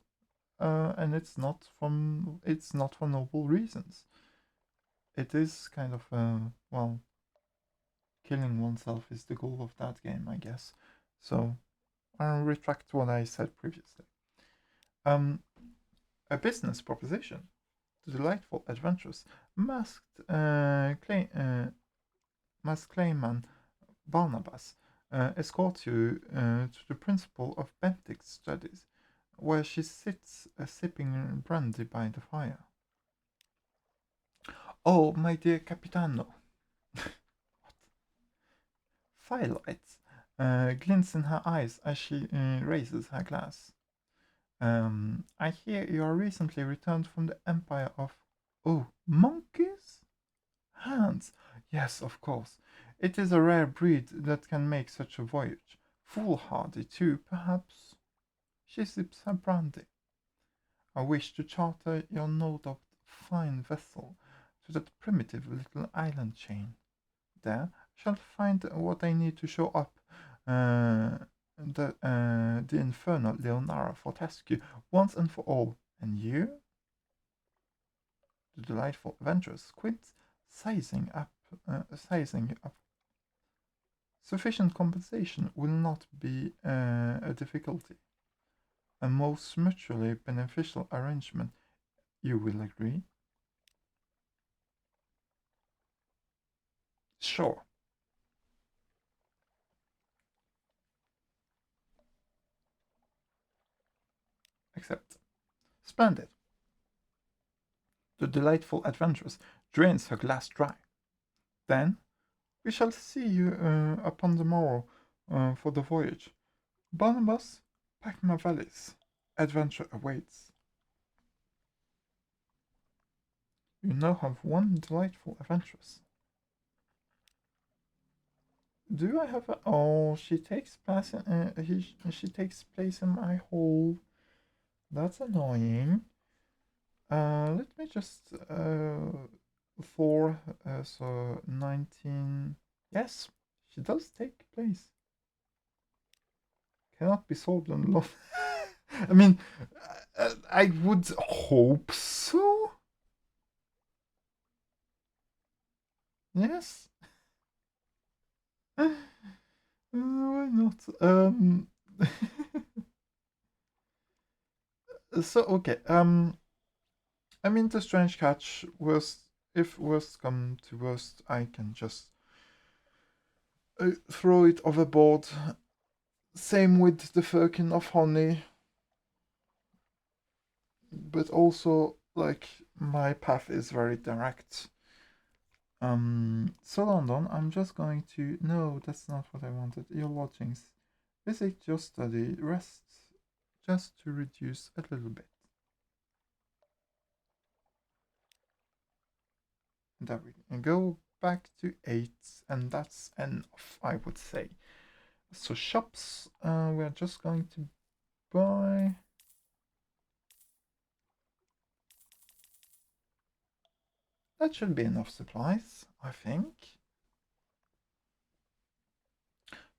and it's not for noble reasons. It is kind of well, killing oneself is the goal of that game, I guess. So I'll retract what I said previously. Um, a business proposition. The delightful adventurous masked masked clayman Barnabas escorts you to the principal of Benedict's studies, where she sits sipping brandy by the fire. Oh, my dear Capitano. Firelight glints in her eyes as she raises her glass. I hear you are recently returned from the empire of. Oh, monkeys? Hands! Yes, of course. It is a rare breed that can make such a voyage. Foolhardy, too, perhaps. She sips her brandy. I wish to charter your no doubt fine vessel to that primitive little island chain. There I shall find what I need to show up the infernal Leonara Fortescue once and for all. And you? The delightful adventuress squints, sizing up. Sufficient compensation will not be a difficulty. A most mutually beneficial arrangement, you will agree? Sure. Accept. Splendid. The delightful adventuress drains her glass dry. Then we shall see you upon the morrow for the voyage. Barnabas, pack my valise. Adventure awaits. You now have one delightful adventuress. Do I have a? Oh, she takes place. She takes place in my hole. That's annoying. Let me just for so 19. Yes, she does take place. Cannot be solved alone. I mean, I would hope so. Yes. Why not? So okay. I mean, the strange catch was if worst come to worst, I can just throw it overboard. Same with the firkin of honey, but also like my path is very direct. So London, I'm just going to. No, that's not what I wanted. Your lodgings. Visit your study. Rest just to reduce a little bit. There we go. Go back to 8, and that's enough, I would say. So shops, we're just going to buy. That should be enough supplies, I think.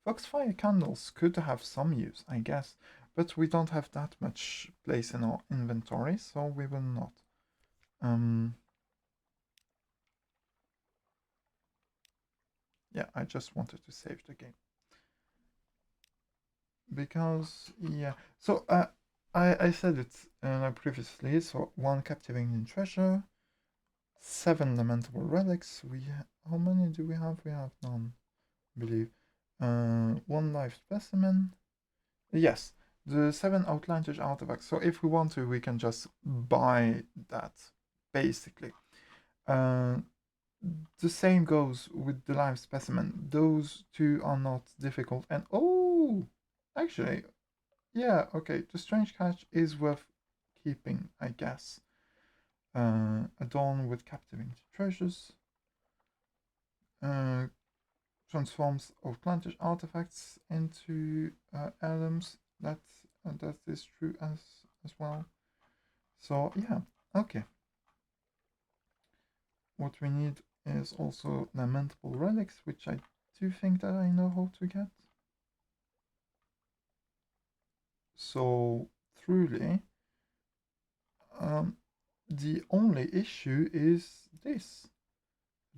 Foxfire candles could have some use, I guess, but we don't have that much place in our inventory, so we will not. Yeah, I just wanted to save the game. Because, yeah, so I said it previously, so 1 captivating treasure, 7 lamentable relics. How many do we have? We have none, I believe. 1 live specimen. Yes, the 7 outlandish artifacts. So if we want to, we can just buy that, basically. The same goes with the live specimen. Those 2 are not difficult. And oh, actually, yeah, okay. The strange catch is worth keeping, I guess. Adorned with captivating treasures. Transforms outlandish artifacts into items. That is true as well. So yeah, okay. What we need is also lamentable relics, which I do think that I know how to get. So truly, the only issue is this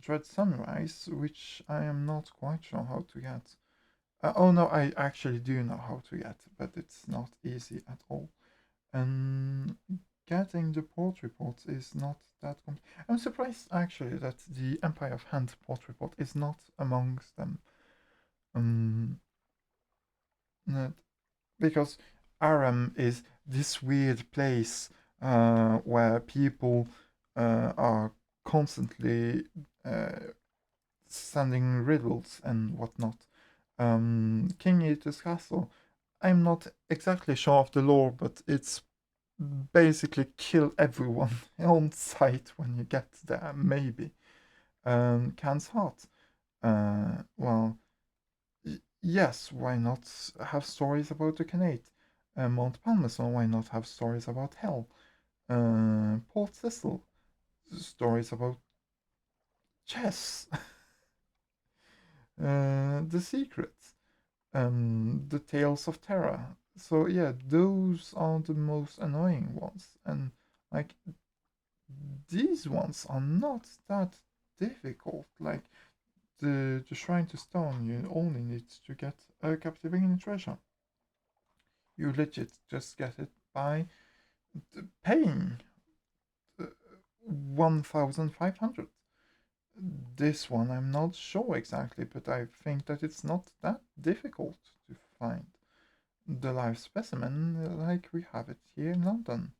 Dread Sunrise, which I am not quite sure how to get. Oh no, I actually do know how to get, but it's not easy at all. And getting the port report is not that I'm surprised actually that the Empire of Hand port report is not amongst them. Because Aram is this weird place where people are constantly sending riddles and whatnot. King Eater's Castle. I'm not exactly sure of the lore, but it's basically kill everyone on sight when you get there, maybe. Can's Heart. Well, yes, why not have stories about the Khanate? Mount Palmason, why not have stories about Hell? Port Cecil, stories about chess. The Secrets, the Tales of Terror. So yeah, those are the most annoying ones, and like these ones are not that difficult. Like the Shrine to Stone, you only need to get a captivating treasure. You legit just get it by paying 1,500. This one I'm not sure exactly, but I think that it's not that difficult to find the live specimen like we have it here in London.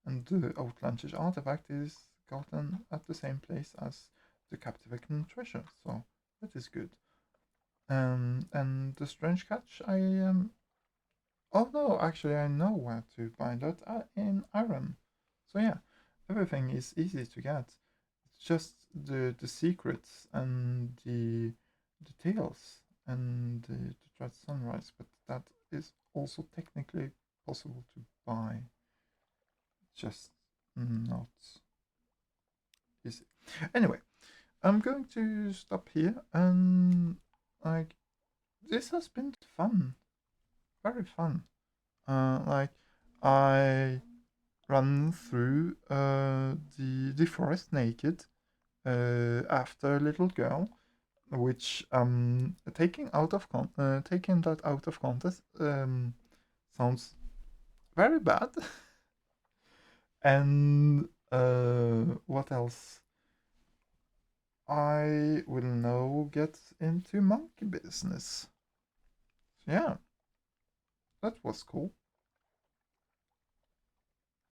And the outlandish artifact is gotten at the same place as the captivating treasure, so that is good. And the strange catch, oh no, actually I know where to buy that in Iron. So yeah, everything is easy to get. It's just the secrets and the details and the Dread Sunrise, but that is also technically possible to buy. Just not easy. Anyway, I'm going to stop here and like this has been fun, very fun. Like I run through the forest naked after a little girl, which taking that out of context sounds very bad. And what else? I will now get into monkey business. So yeah, that was cool.